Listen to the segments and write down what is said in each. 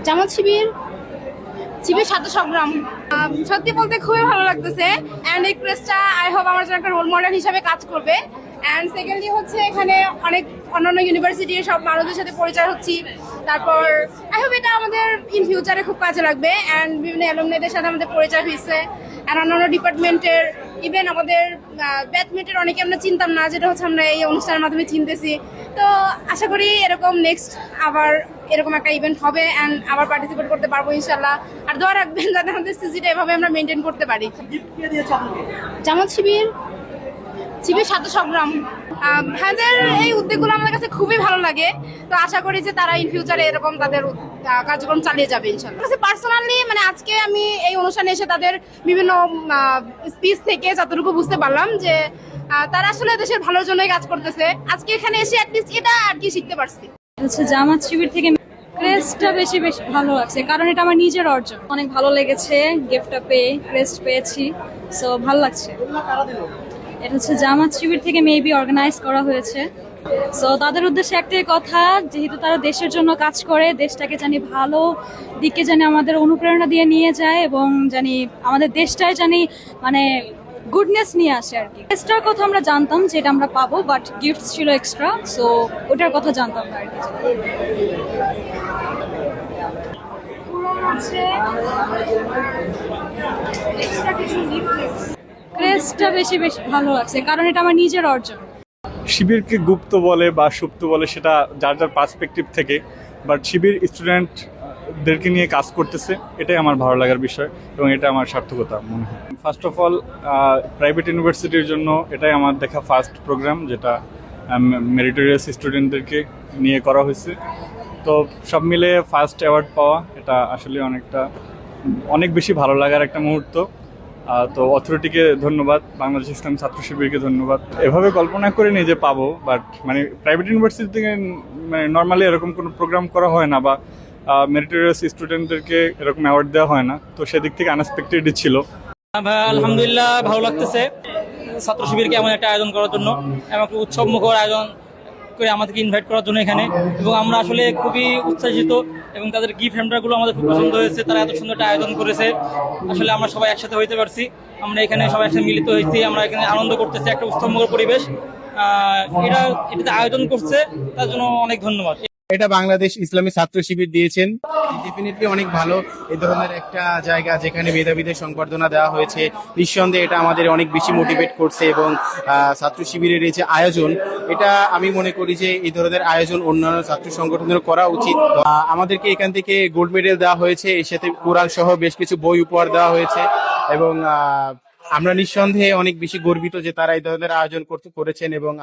জামাত শিবির শিবির ছাত্র সংগ্রাম। সত্যি বলতে খুবই ভালো লাগতেছে অ্যান্ড এই ক্রেজটা আই হোপ আমার জন্য একটা রোল মডেল হিসাবে কাজ করবে। অ্যান্ড সেকেন্ডলি হচ্ছে এখানে অনেক অন্যান্য ইউনিভার্সিটির সব মানুষদের সাথে পরিচয় হচ্ছি। তারপর আই হোপ এটা আমাদের ইন ফিউচারে খুব কাজে লাগবে। অ্যান্ড বিভিন্ন অ্যালুমনিদের সাথে আমাদের পরিচয় হয়েছে অ্যান্ড অন্যান্য ডিপার্টমেন্টের ইভেন আমাদের ব্যাচমেটের অনেকে আমরা চিনতাম না, যেটা হচ্ছে আমরা এই অনুষ্ঠানের মাধ্যমে চিনতেছি। তো আশা করি এরকম নেক্সট আবার এরকম একটা ইভেন্ট হবে অ্যান্ড আবার পার্টিসিপেট করতে পারবো ইনশাল্লাহ। আর দোয়া রাখবেন যাতে আমাদের সিজিটা এভাবে আমরা মেনটেন করতে পারি। জামাত শিবির শিবির ছাত্র সংগ্রাম, তাদের এই উদ্যোগগুলো আমাদের কাছে খুবই ভালো লাগে। তো আশা করি যে তারা ইন ফিউচারে এরকম তাদের কার্যক্রম চালিয়ে যাবে ইনশাল্লাহ। পার্সোনালি মানে আজকে আমি এই অনুষ্ঠানে এসে তাদের বিভিন্ন স্পিচ থেকে যতটুকু বুঝতে পারলাম যে তারা আসলে দেশের ভালোর জন্যই কাজ করতেছে। আজকে এখানে এসে অ্যাটলিস্ট এটা আর কি শিখতে পারছি। জামাত শিবির থেকে ক্রেস্টটা বেশ ভালো লাগছে, কারণ এটা আমার নিজের অর্জন। অনেক ভালো লেগেছে গিফটটা পেয়ে, ক্রেস্ট পেয়েছি, সো ভালো লাগছে। এটা হচ্ছে জামাত শিবির থেকে মেবি অর্গানাইজ করা হয়েছে। সো তাদের উদ্দেশ্যে একটাই কথা, যেহেতু তারা দেশের জন্য কাজ করে, দেশটাকে জানি ভালো দিকে জানি আমাদের অনুপ্রেরণা দিয়ে নিয়ে যায় এবং জানি আমাদের দেশটায় জানি মানে গুডনেস নিয়ে আসে আর কি। এক্সট্রার কথা আমরা জানতাম যে এটা আমরা পাবো, বাট গিফট ছিল এক্সট্রা, সো ওটার কথা জানতাম না আর কি। ক্রেস্টটা বেশি ভালো লাগছে, কারণ এটা আমার নিজের অর্জন। শিবিরকে গুপ্ত বলে বা সুপ্ত বলে সেটা যার যার পার্সপেক্টিভ থেকে, বাট শিবির স্টুডেন্টদেরকে নিয়ে কাজ করতেছে, এটাই আমার ভালো লাগার বিষয় এবং এটা আমার সার্থকতা মনে হয়। ফার্স্ট অফ অল প্রাইভেট ইউনিভার্সিটির জন্য এটাই আমার দেখা ফার্স্ট প্রোগ্রাম, যেটা মেরিটোরিয়াস স্টুডেন্টদেরকে নিয়ে করা হয়েছে। তো সব মিলে ফার্স্ট অ্যাওয়ার্ড পাওয়া, এটা আসলে অনেক বেশি ভালো লাগার একটা মুহূর্ত। তো অথরিটিকে ধন্যবাদ, বাংলাদেশ ইসলাম ছাত্র শিবিরকে ধন্যবাদ। এভাবে কল্পনা করিনি যে পাবো, বাট মানে প্রাইভেট ইউনিভার্সিটি থেকে মানে নর্মালি এরকম কোনো প্রোগ্রাম করা হয় না বা মেরিটোরিয়াস স্টুডেন্টদেরকে এরকম অ্যাওয়ার্ড দেওয়া হয় না, তো সেদিক থেকে আনএক্সপেক্টেডই ছিল। আলহামদুলিল্লাহ ভালো লাগতেছে ছাত্র শিবিরকে এমন একটা আয়োজন করার জন্য, এমন একটা উৎসব মুখর আয়োজন করে আমাদেরকে ইনভাইট করার জন্য এখানে, এবং আমরা আসলে খুবই উৎসাহিত এবং তাদের গিফট হ্যাম্পারগুলো আমাদের খুব পছন্দ হয়েছে। তারা এত সুন্দর একটা আয়োজন করেছে, আসলে আমরা সবাই একসাথে হইতে পারছি, আমরা এখানে সবাই একসাথে মিলিত হয়েছি, আমরা এখানে আনন্দ করতেছি, একটা উৎসবমুখর পরিবেশ এটাতে আয়োজন করছে, তার জন্য অনেক ধন্যবাদ। এটা বাংলাদেশ ইসলামী ছাত্র শিবির দিয়েছেন, ডেফিনেটলি অনেক ভালো এই ধরনের একটা জায়গা যেখানে মেধাবীদের সংবর্ধনা দেওয়া হয়েছে। নিঃসন্দেহে এটা আমাদের অনেক বেশি মোটিভেট করছে এবং ছাত্র শিবিরের এই যে আয়োজন, এটা আমি মনে করি যে এই ধরনের আয়োজন অন্যান্য ছাত্র সংগঠনের করা উচিত। আমাদেরকে এখান থেকে গোল্ড মেডেল দেওয়া হয়েছে, এর সাথে কোরআন সহ বেশ কিছু বই উপহার দেওয়া হয়েছে এবং আমরা নিঃসন্দেহে অনেক বেশি গর্বিত যে তারা এই ধরনের আয়োজন করেছেন এবং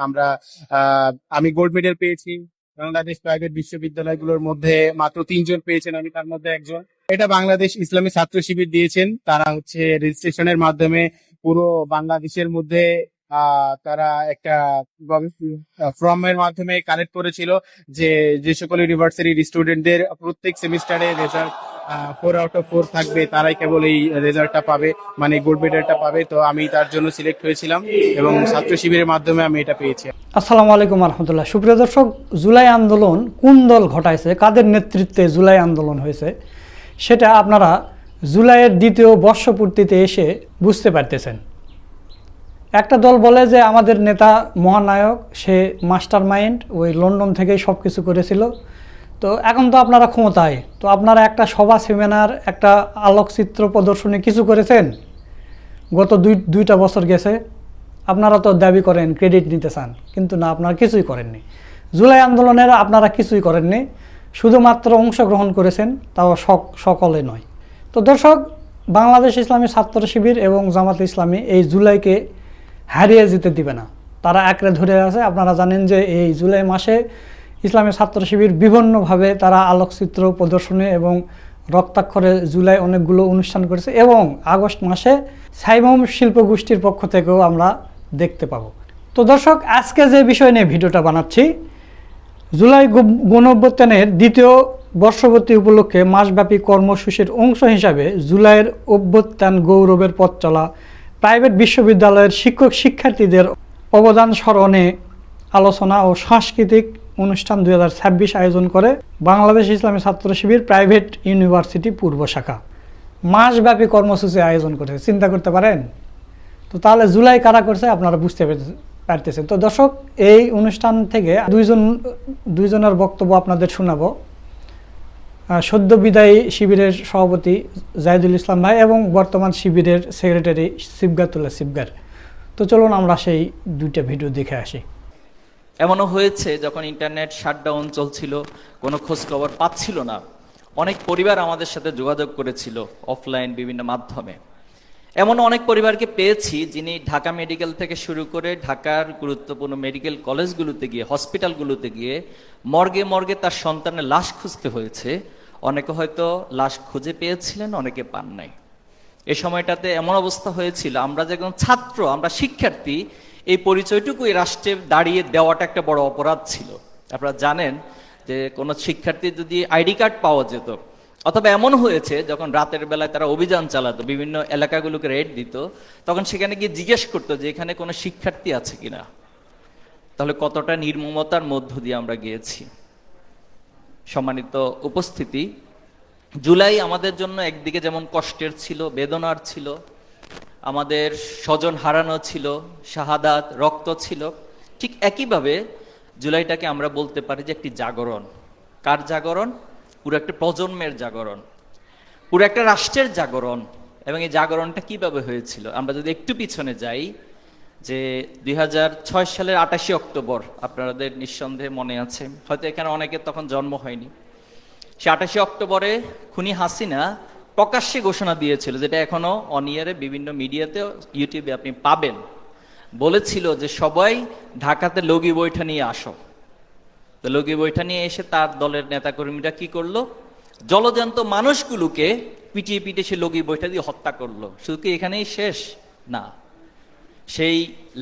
আমি গোল্ড মেডেল পেয়েছি। বাংলাদেশ প্রাইভেট বিশ্ববিদ্যালয়গুলোর মধ্যে মাত্র 3 জন পেয়েছেন, আমি তার মধ্যে একজন। এটা বাংলাদেশ ইসলামী ছাত্র শিবির দিয়েছেন, তারা হচ্ছে রেজিস্ট্রেশনের মাধ্যমে পুরো বাংলাদেশের মধ্যে তারা একটা ফর্মের মাধ্যমে কালেক্ট করেছিল যে সকল ইউনিভার্সিটির স্টুডেন্টদের প্রত্যেক সেমিস্টারে রেজাল্ট 4 আউট অফ 4 থাকবে, তারাই কেবল এই রেজাল্টটা পাবে, মানে গোল্ড মেডেলটা পাবে। তো আমি তার জন্য সিলেক্ট হয়েছিলাম এবং ছাত্র শিবিরের মাধ্যমে আমি এটা পেয়েছি। আসসালামু আলাইকুম রহমতুল্লাহ। সুপ্রিয় দর্শক, জুলাই আন্দোলন কোন দল ঘটাইছে, কাদের নেতৃত্বে জুলাই আন্দোলন হয়েছে, সেটা আপনারা জুলাইয়ের দ্বিতীয় বর্ষপূর্তিতে এসে বুঝতে পারতেছেন। একটা দল বলে যে আমাদের নেতা মহানায়ক, সে মাস্টার মাইন্ড, ওই লন্ডন থেকেই সব কিছু করেছিল। তো এখন তো আপনারা ক্ষমতায়, তো আপনারা একটা সভা সেমিনার, একটা আলোকচিত্র প্রদর্শনী কিছু করেছেন, গত দুইটা বছর গেছে। আপনারা তো দাবি করেন, ক্রেডিট নিতে চান, কিন্তু না, আপনারা কিছুই করেননি। জুলাই আন্দোলনের আপনারা কিছুই করেননি, শুধুমাত্র অংশগ্রহণ করেছেন, তাও সকলে নয়। তো দর্শক, বাংলাদেশ ইসলামী ছাত্র শিবির এবং জামাত ইসলামী এই জুলাইকে হারিয়ে যেতে দিবে না, তারা একরে ধরে আছে। আপনারা জানেন যে এই জুলাই মাসে ইসলামী ছাত্র শিবির বিভিন্নভাবে তারা আলোকচিত্র প্রদর্শনী এবং রক্তাক্ষরে জুলাই অনেকগুলো অনুষ্ঠান করেছে এবং আগস্ট মাসে সাইমম শিল্পগোষ্ঠীর পক্ষ থেকেও আমরা দেখতে পাবো। তো দর্শক, আজকে যে বিষয় নিয়ে ভিডিওটা বানাচ্ছি, জুলাই গণঅভ্যুত্থানের দ্বিতীয় বর্ষপূর্তি উপলক্ষে মাসব্যাপী কর্মসূচির অংশ হিসাবে জুলাইয়ের অভ্যুত্থান গৌরবের পথ চলা প্রাইভেট বিশ্ববিদ্যালয়ের শিক্ষক শিক্ষার্থীদের অবদান স্মরণে আলোচনা ও সাংস্কৃতিক অনুষ্ঠান 2026 আয়োজন করে বাংলাদেশ ইসলামী ছাত্র শিবির প্রাইভেট ইউনিভার্সিটি পূর্ব শাখা। মাসব্যাপী কর্মসূচি আয়োজন করেছে, চিন্তা করতে পারেন। তো তাহলে জুলাই কারা করছে আপনারা বুঝতে পারতেছেন। তো দর্শক, এই অনুষ্ঠান থেকে দুইজনের বক্তব্য আপনাদের শোনাবো। সদ্য বিদায়ী শিবিরের সভাপতি জাহিদুল ইসলাম ভাই এবং বর্তমান শিবিরের সেক্রেটারি সিবগাতুল্লাহ সিবগার। তো চলুন আমরা সেই দুইটা ভিডিও দেখে আসি। এমনও হয়েছে যখন ইন্টারনেট শাটডাউন চলছিল, কোনো খোঁজ খবর পাচ্ছিল না, অনেক পরিবার আমাদের সাথে যোগাযোগ করেছিল অফলাইন বিভিন্ন মাধ্যমে। এমন অনেক পরিবারকে পেয়েছি যিনি ঢাকা মেডিকেল থেকে শুরু করে ঢাকার গুরুত্বপূর্ণ মেডিকেল কলেজগুলোতে গিয়ে, হসপিটালগুলোতে গিয়ে মর্গে মর্গে তার সন্তানের লাশ খুঁজতে হয়েছে। অনেকে হয়তো লাশ খুঁজে পেয়েছিলেন, অনেকে পান নাই। এই সময়টাতে এমন অবস্থা হয়েছিল, আমরা যে একজন ছাত্র, আমরা শিক্ষার্থী, এই পরিচয়টুকু এই রাষ্ট্রে দাঁড়িয়ে দেওয়াটা একটা বড় অপরাধ ছিল। আপনারা জানেন যে কোনো শিক্ষার্থী যদি আইডি কার্ড পাওয়া যেত, অথবা এমন হয়েছে যখন রাতের বেলায় তারা অভিযান চালাতো, বিভিন্ন এলাকাগুলোকে রেড দিত, তখন সেখানে গিয়ে জিজ্ঞেস করতো যে এখানে কোনো শিক্ষার্থী আছে কিনা। তাহলে কতটা নির্মমতার মধ্য দিয়ে আমরা গিয়েছি। সম্মানিত উপস্থিতি, জুলাই আমাদের জন্য একদিকে যেমন কষ্টের ছিল, বেদনার ছিল, আমাদের স্বজন হারানো ছিল, শাহাদাত, রক্ত ছিল, ঠিক একইভাবে জুলাইটাকে আমরা বলতে পারি যে একটি জাগরণ। কার জাগরণ? পুরো একটা প্রজন্মের জাগরণ, পুরো একটা রাষ্ট্রের জাগরণ। এবং এই জাগরণটা কিভাবে হয়েছিল আমরা যদি একটু পিছনে যাই, যে 2006 সালের 28 অক্টোবর আপনাদের নিঃসন্দেহে মনে আছে, হয়তো এখানে অনেকের তখন জন্ম হয়নি। সে 28 অক্টোবরে খুনি হাসিনা প্রকাশ্যে ঘোষণা দিয়েছিল, যেটা এখনো অনিয়ারে বিভিন্ন মিডিয়াতে, ইউটিউবে আপনি পাবেন, বলেছিল যে সবাই ঢাকাতে লগি বৈঠা নিয়ে আসো। তো লগি বৈঠা নিয়ে এসে তার দলের নেতাকর্মীরা কি করলো? জলজান্ত মানুষগুলোকে পিটিয়ে পিটিয়ে সে লগি বৈঠা দিয়ে হত্যা করলো। শুধু কি এখানেই শেষ? না, সেই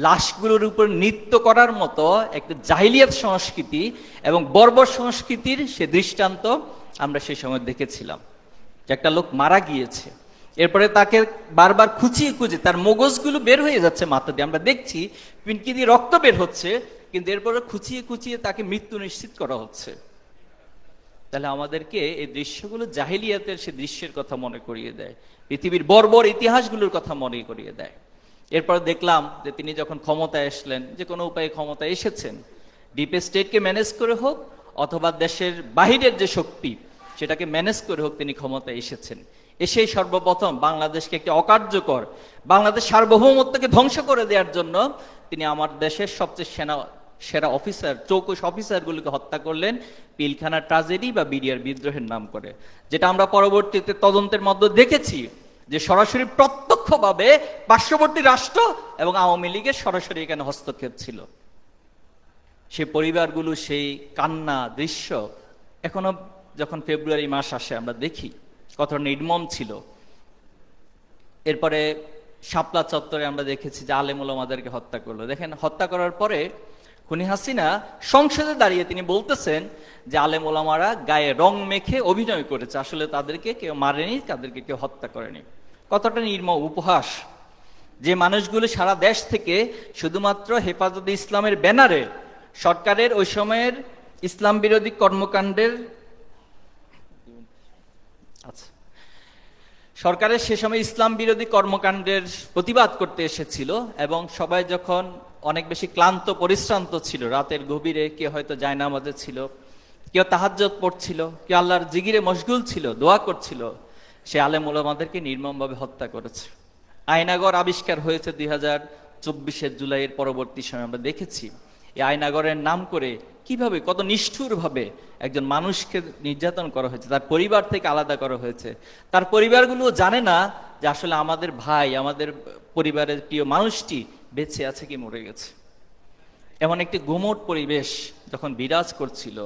লাশগুলোর উপর নৃত্য করার মতো একটা জাহিলিয়াত সংস্কৃতি এবং বর্বর সংস্কৃতির সে দৃষ্টান্ত আমরা সেই সময় দেখেছিলাম। একটা লোক মারা গিয়েছে, এরপরে তাকে বারবার খুঁচিয়ে খুঁজে তার মগজগুলো বের হয়ে যাচ্ছে মাথা দিয়ে, আমরা দেখছি পিনকি দিয়ে রক্ত বের হচ্ছে, কিন্তু এরপরে খুঁচিয়ে খুঁচিয়ে তাকে মৃত্যু নিশ্চিত করা হচ্ছে। তাহলে আমাদেরকে এই দৃশ্যগুলো জাহিলিয়াতের সে দৃশ্যের কথা মনে করিয়ে দেয়, পৃথিবীর বর্বর ইতিহাসগুলোর কথা মনে করিয়ে দেয়। এরপর দেখলাম যে তিনি যখন ক্ষমতায় আসলেন, যে কোনো উপায়ে ক্ষমতায় এসেছেন, ডিপ স্টেটকে ম্যানেজ করে হোক অথবা দেশের বাহিরের যে শক্তি সেটাকে ম্যানেজ করে হোক তিনি ক্ষমতায় এসেছেন। এসেই সর্বপ্রথম বাংলাদেশকে একটি অকার্যকর, বাংলাদেশ সার্বভৌমত্বকে ধ্বংস করে দেওয়ার জন্য তিনি আমার দেশের সবচেয়ে সেরা অফিসার, চৌকস অফিসারগুলোকে হত্যা করলেন পিলখানা ট্রাজেডি বা বিডিআর বিদ্রোহের নাম করে, যেটা আমরা পরবর্তীতে তদন্তের মধ্যে দেখেছি যে সরাসরি প্রত্যক্ষভাবে পার্শ্ববর্তী রাষ্ট্র এবং আওয়ামী লীগের সরাসরি এখানে হস্তক্ষেপ ছিল। সেই পরিবারগুলো সেই কান্না দৃশ্য এখনো যখন ফেব্রুয়ারি মাস আসে আমরা দেখি কত নির্মম ছিল। এরপরে শাপলা চত্বরে আমরা দেখেছি যে আলেম ওলামাদেরকে হত্যা করলো। দেখেন, হত্যা করার পরে খুনি হাসিনা সংসদে দাঁড়িয়ে তিনি বলতেছেন যে আলেম ওলামারা গায়ে রং মেখে অভিনয় করেছে, আসলে তাদেরকে কেউ মারেনি, তাদেরকে কেউ হত্যা করেনি। কতটা নির্মম উপহাস! যে মানুষগুলো সারা দেশ থেকে শুধুমাত্র হেফাজতে ইসলামের ব্যানারে সরকারের ওই সময়ের ইসলাম বিরোধী কর্মকাণ্ডের সরকারের সে সময় ইসলাম বিরোধী কর্মকাণ্ডের প্রতিবাদ করতে এসেছিল, এবং সবাই যখন অনেক বেশি ক্লান্ত পরিশ্রান্ত ছিল, রাতের গভীরে কেউ হয়তো জায়নামাজে ছিল, কেউ তাহাজ্জুদ পড়ছিল, কেউ আল্লাহর জিকিরে মশগুল ছিল, দোয়া করছিল, সে আলেম ওলামাদেরকে নির্মমভাবে হত্যা করেছে। আয়নাগর আবিষ্কার হয়েছে 2024 জুলাইয়ের পরবর্তী সময় আমরা দেখেছি এই আয়নাগরের নাম করে কিভাবে, কত নিষ্ঠুরভাবে একজন মানুষকে নির্যাতন করা হয়েছে, তার পরিবার থেকে আলাদা করা হয়েছে। তার পরিবারগুলো জানে না যে আসলে আমাদের ভাই, আমাদের পরিবারের প্রিয় মানুষটি বেঁচে আছে কি মরে গেছে। এমন একটি গুমোট পরিবেশ যখন বিরাজ করছিল,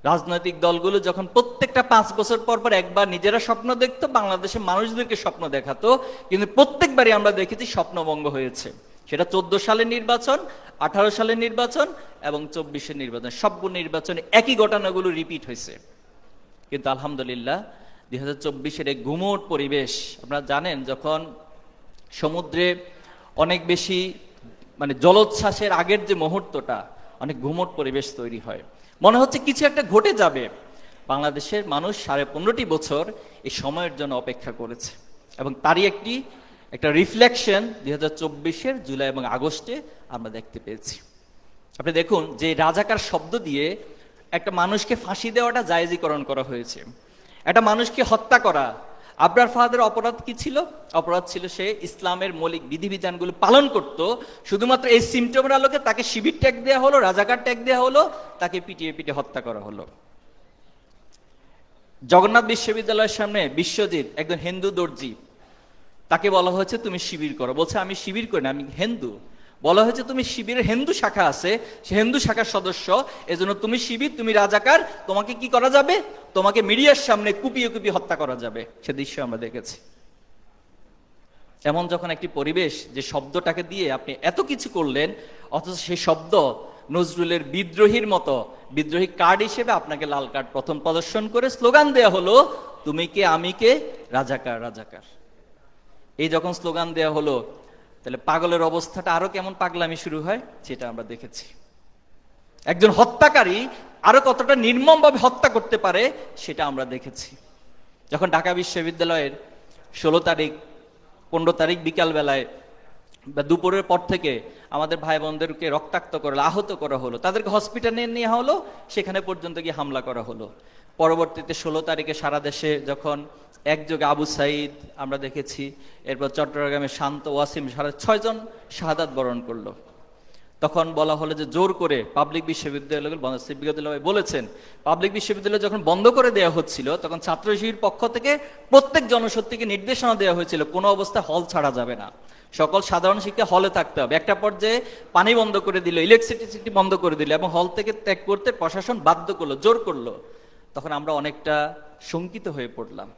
রাজনৈতিক দলগুলো যখন প্রত্যেকটা 5 বছর পর পর একবার নিজেরা স্বপ্ন দেখতো, বাংলাদেশের মানুষদেরকে স্বপ্ন দেখাতো, কিন্তু প্রত্যেকবারই আমরা দেখেছি স্বপ্নভঙ্গ হয়েছে। সেটা 14 সালের নির্বাচন, 18 সালের নির্বাচন এবং 24-এর নির্বাচন, সবগুলো নির্বাচনে একই ঘটনাগুলো রিপিট হয়েছে। কিন্তু আলহামদুলিল্লাহ 2024-এর এই গুমোট পরিবেশ, আপনারা জানেন যখন সমুদ্রে অনেক বেশি জলোচ্ছ্বাসের আগের যে মুহূর্তটা, অনেক গুমোট পরিবেশ তৈরি হয়। মনে হচ্ছে কিছু একটা ঘটে যাবে। বাংলাদেশের মানুষ 15.5 বছর এই সময়ের জন্য অপেক্ষা করেছে এবং তারই একটা রিফ্লেকশন 2024-এর জুলাই এবং আগস্টে আমরা দেখতে পেয়েছি। আপনি দেখুন যে রাজাকার শব্দ দিয়ে একটা মানুষকে ফাঁসি দেওয়াটা জায়েজীকরণ করা হয়েছে। একটা মানুষকে হত্যা করা, আবরার ফাহাদের অপরাধ কি ছিল? অপরাধ ছিল সে ইসলামের মৌলিক বিধিবিধানগুলো পালন করত, শুধুমাত্র এই সিমটমের আলোকে তাকে শিবির ট্যাগ দেওয়া হলো, রাজাকার ট্যাগ দেওয়া হলো, তাকে পিটিয়ে হত্যা করা হলো। জগন্নাথ বিশ্ববিদ্যালয়ের সামনে বিশ্বজিৎ একজন হিন্দু দর্জি, তাকে বলা হয়েছে তুমি শিবির করো, বলছে আমি শিবির করি না, আমি হিন্দু। বলা হয়েছে তুমি শিবিরের হিন্দু শাখা আছে, সে হিন্দু শাখার সদস্য, এজন্য তুমি শিবির, তুমি রাজাকার, তোমাকে কি করা যাবে? তোমাকে মিডিয়ার সামনে কুপিয়ে হত্যা করা যাবে। সে দৃশ্য আমরা দেখেছি। এমন যখন একটি পরিবেশ, যে শব্দটাকে দিয়ে আপনি এত কিছু করলেন, অথচ সেই শব্দ নজরুলের বিদ্রোহীর মতো বিদ্রোহী কার্ড হিসেবে আপনাকে লাল কার্ড প্রথম প্রদর্শন করে স্লোগান দেয়া হলো, তুমি কে আমি কে, রাজাকার রাজাকার। এই যখন স্লোগান দেয়া হলো, তাহলে পাগলের অবস্থাটা আরো কেমন পাগলামি শুরু হয় সেটা আমরা দেখেছি। একজন হত্যাকারী আরো কতটা নির্মমভাবে হত্যা করতে পারে সেটা আমরা দেখেছি। যখন ঢাকা বিশ্ববিদ্যালয়ের 16 তারিখ 15 তারিখ বিকাল বেলায় বা দুপুরের পর থেকে আমাদের ভাই বোনদেরকে রক্তাক্ত করা, আহত করা হলো, তাদেরকে হসপিটালে নেওয়া হলো, সেখানে পর্যন্ত গিয়ে হামলা করা হলো। পরবর্তীতে 16 তারিখে সারা দেশে যখন একযোগে আবু সাইদ আমরা দেখেছি, এরপর চট্টগ্রামে শান্ত, ওয়াসিম, 6 জন শাহাদাত বরণ করলো। তখন বলা হলো যে জোর করে পাবলিক বিশ্ববিদ্যালয় বলেছেন, পাবলিক বিশ্ববিদ্যালয় যখন বন্ধ করে দেওয়া হচ্ছিল, তখন ছাত্র শিবির পক্ষ থেকে প্রত্যেক জনশক্তিকে নির্দেশনা দেওয়া হয়েছিল কোনো অবস্থায় হল ছাড়া যাবে না, সকল সাধারণ শিক্ষা হলে থাকতে হবে। একটা পর্যায়ে পানি বন্ধ করে দিল, ইলেকট্রিসিটি বন্ধ করে দিল এবং হল থেকে ত্যাগ করতে প্রশাসন বাধ্য করলো, জোর করলো। তখন আমরা অনেকটা শঙ্কিত হয়ে পড়লাম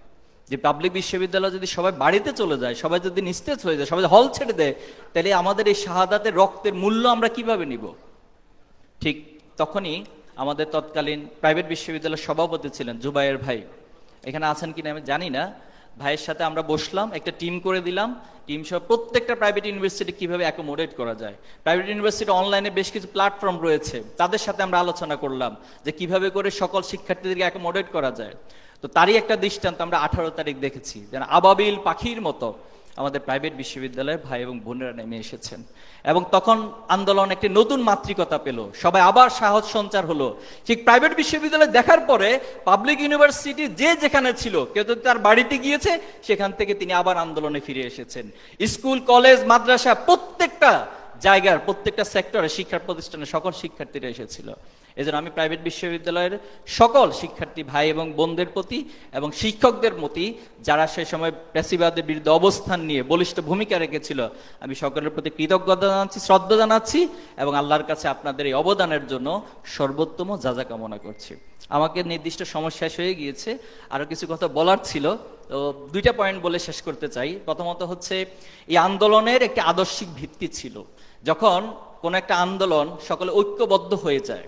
যে পাবলিক বিশ্ববিদ্যালয় যদি সবাই বাড়িতে চলে যায়, সবাই যদি নিস্তেজ হয়ে যায়, সবাই হল ছেড়ে দেয়, তাহলে আমাদের এই শাহাদাতের রক্তের মূল্য আমরা কিভাবে নিব? ঠিক তখনই আমাদের তৎকালীন প্রাইভেট বিশ্ববিদ্যালয়ের সভাপতি ছিলেন জুবায়ের ভাই, এখানে আছেন কিনা আমি জানি না, ভাইয়ের সাথে আমরা বসলাম, একটা টিম করে দিলাম, টিম সহ প্রত্যেকটা প্রাইভেট ইউনিভার্সিটি কিভাবে অ্যাকোমোডেট করা যায়। প্রাইভেট ইউনিভার্সিটি অনলাইনে বেশ কিছু প্ল্যাটফর্ম রয়েছে, তাদের সাথে আমরা আলোচনা করলাম যে কিভাবে করে সকল শিক্ষার্থীদেরকে অ্যাকোমোডেট করা যায়। তো তারই একটা দৃষ্টান্ত আমরা 18 তারিখ দেখেছি, যেন আবাবিল পাখির মতো আমাদের প্রাইভেট বিশ্ববিদ্যালয়ের ভাই এবং বোনেরা নেমে এসেছেন এবং তখন আন্দোলন একটি নতুন মাত্রিকতা পেল, সবাই আবার সাহস সঞ্চার হলো। ঠিক প্রাইভেট বিশ্ববিদ্যালয় দেখার পরে পাবলিক ইউনিভার্সিটি যে যেখানে ছিল, কেউ যদি তার বাড়িতে গিয়েছে, সেখান থেকে তিনি আবার আন্দোলনে ফিরে এসেছেন। স্কুল, কলেজ, মাদ্রাসা, প্রত্যেকটা জায়গার প্রত্যেকটা সেক্টরে শিক্ষা প্রতিষ্ঠানে সকল শিক্ষার্থীরা এসেছিল। এজন্য আমি প্রাইভেট বিশ্ববিদ্যালয়ের সকল শিক্ষার্থী ভাই এবং বোনদের প্রতি এবং শিক্ষকদের প্রতি, যারা সেই সময় ফ্যাসিবাদের বিরুদ্ধে অবস্থান নিয়ে বলিষ্ঠ ভূমিকা রেখেছিল, আমি সকলের প্রতি কৃতজ্ঞতা জানাচ্ছি, শ্রদ্ধা জানাচ্ছি এবং আল্লাহর কাছে আপনাদের এই অবদানের জন্য সর্বোত্তম যাজা কামনা করছি। আমাকে নির্দিষ্ট সময় শেষ হয়ে গিয়েছে, আরো কিছু কথা বলার ছিল, তো 2টা পয়েন্ট বলে শেষ করতে চাই। প্রথমত হচ্ছে, এই আন্দোলনের একটি আদর্শিক ভিত্তি ছিল। যখন কোন একটা আন্দোলন সকলে ঐক্যবদ্ধ হয়ে যায়,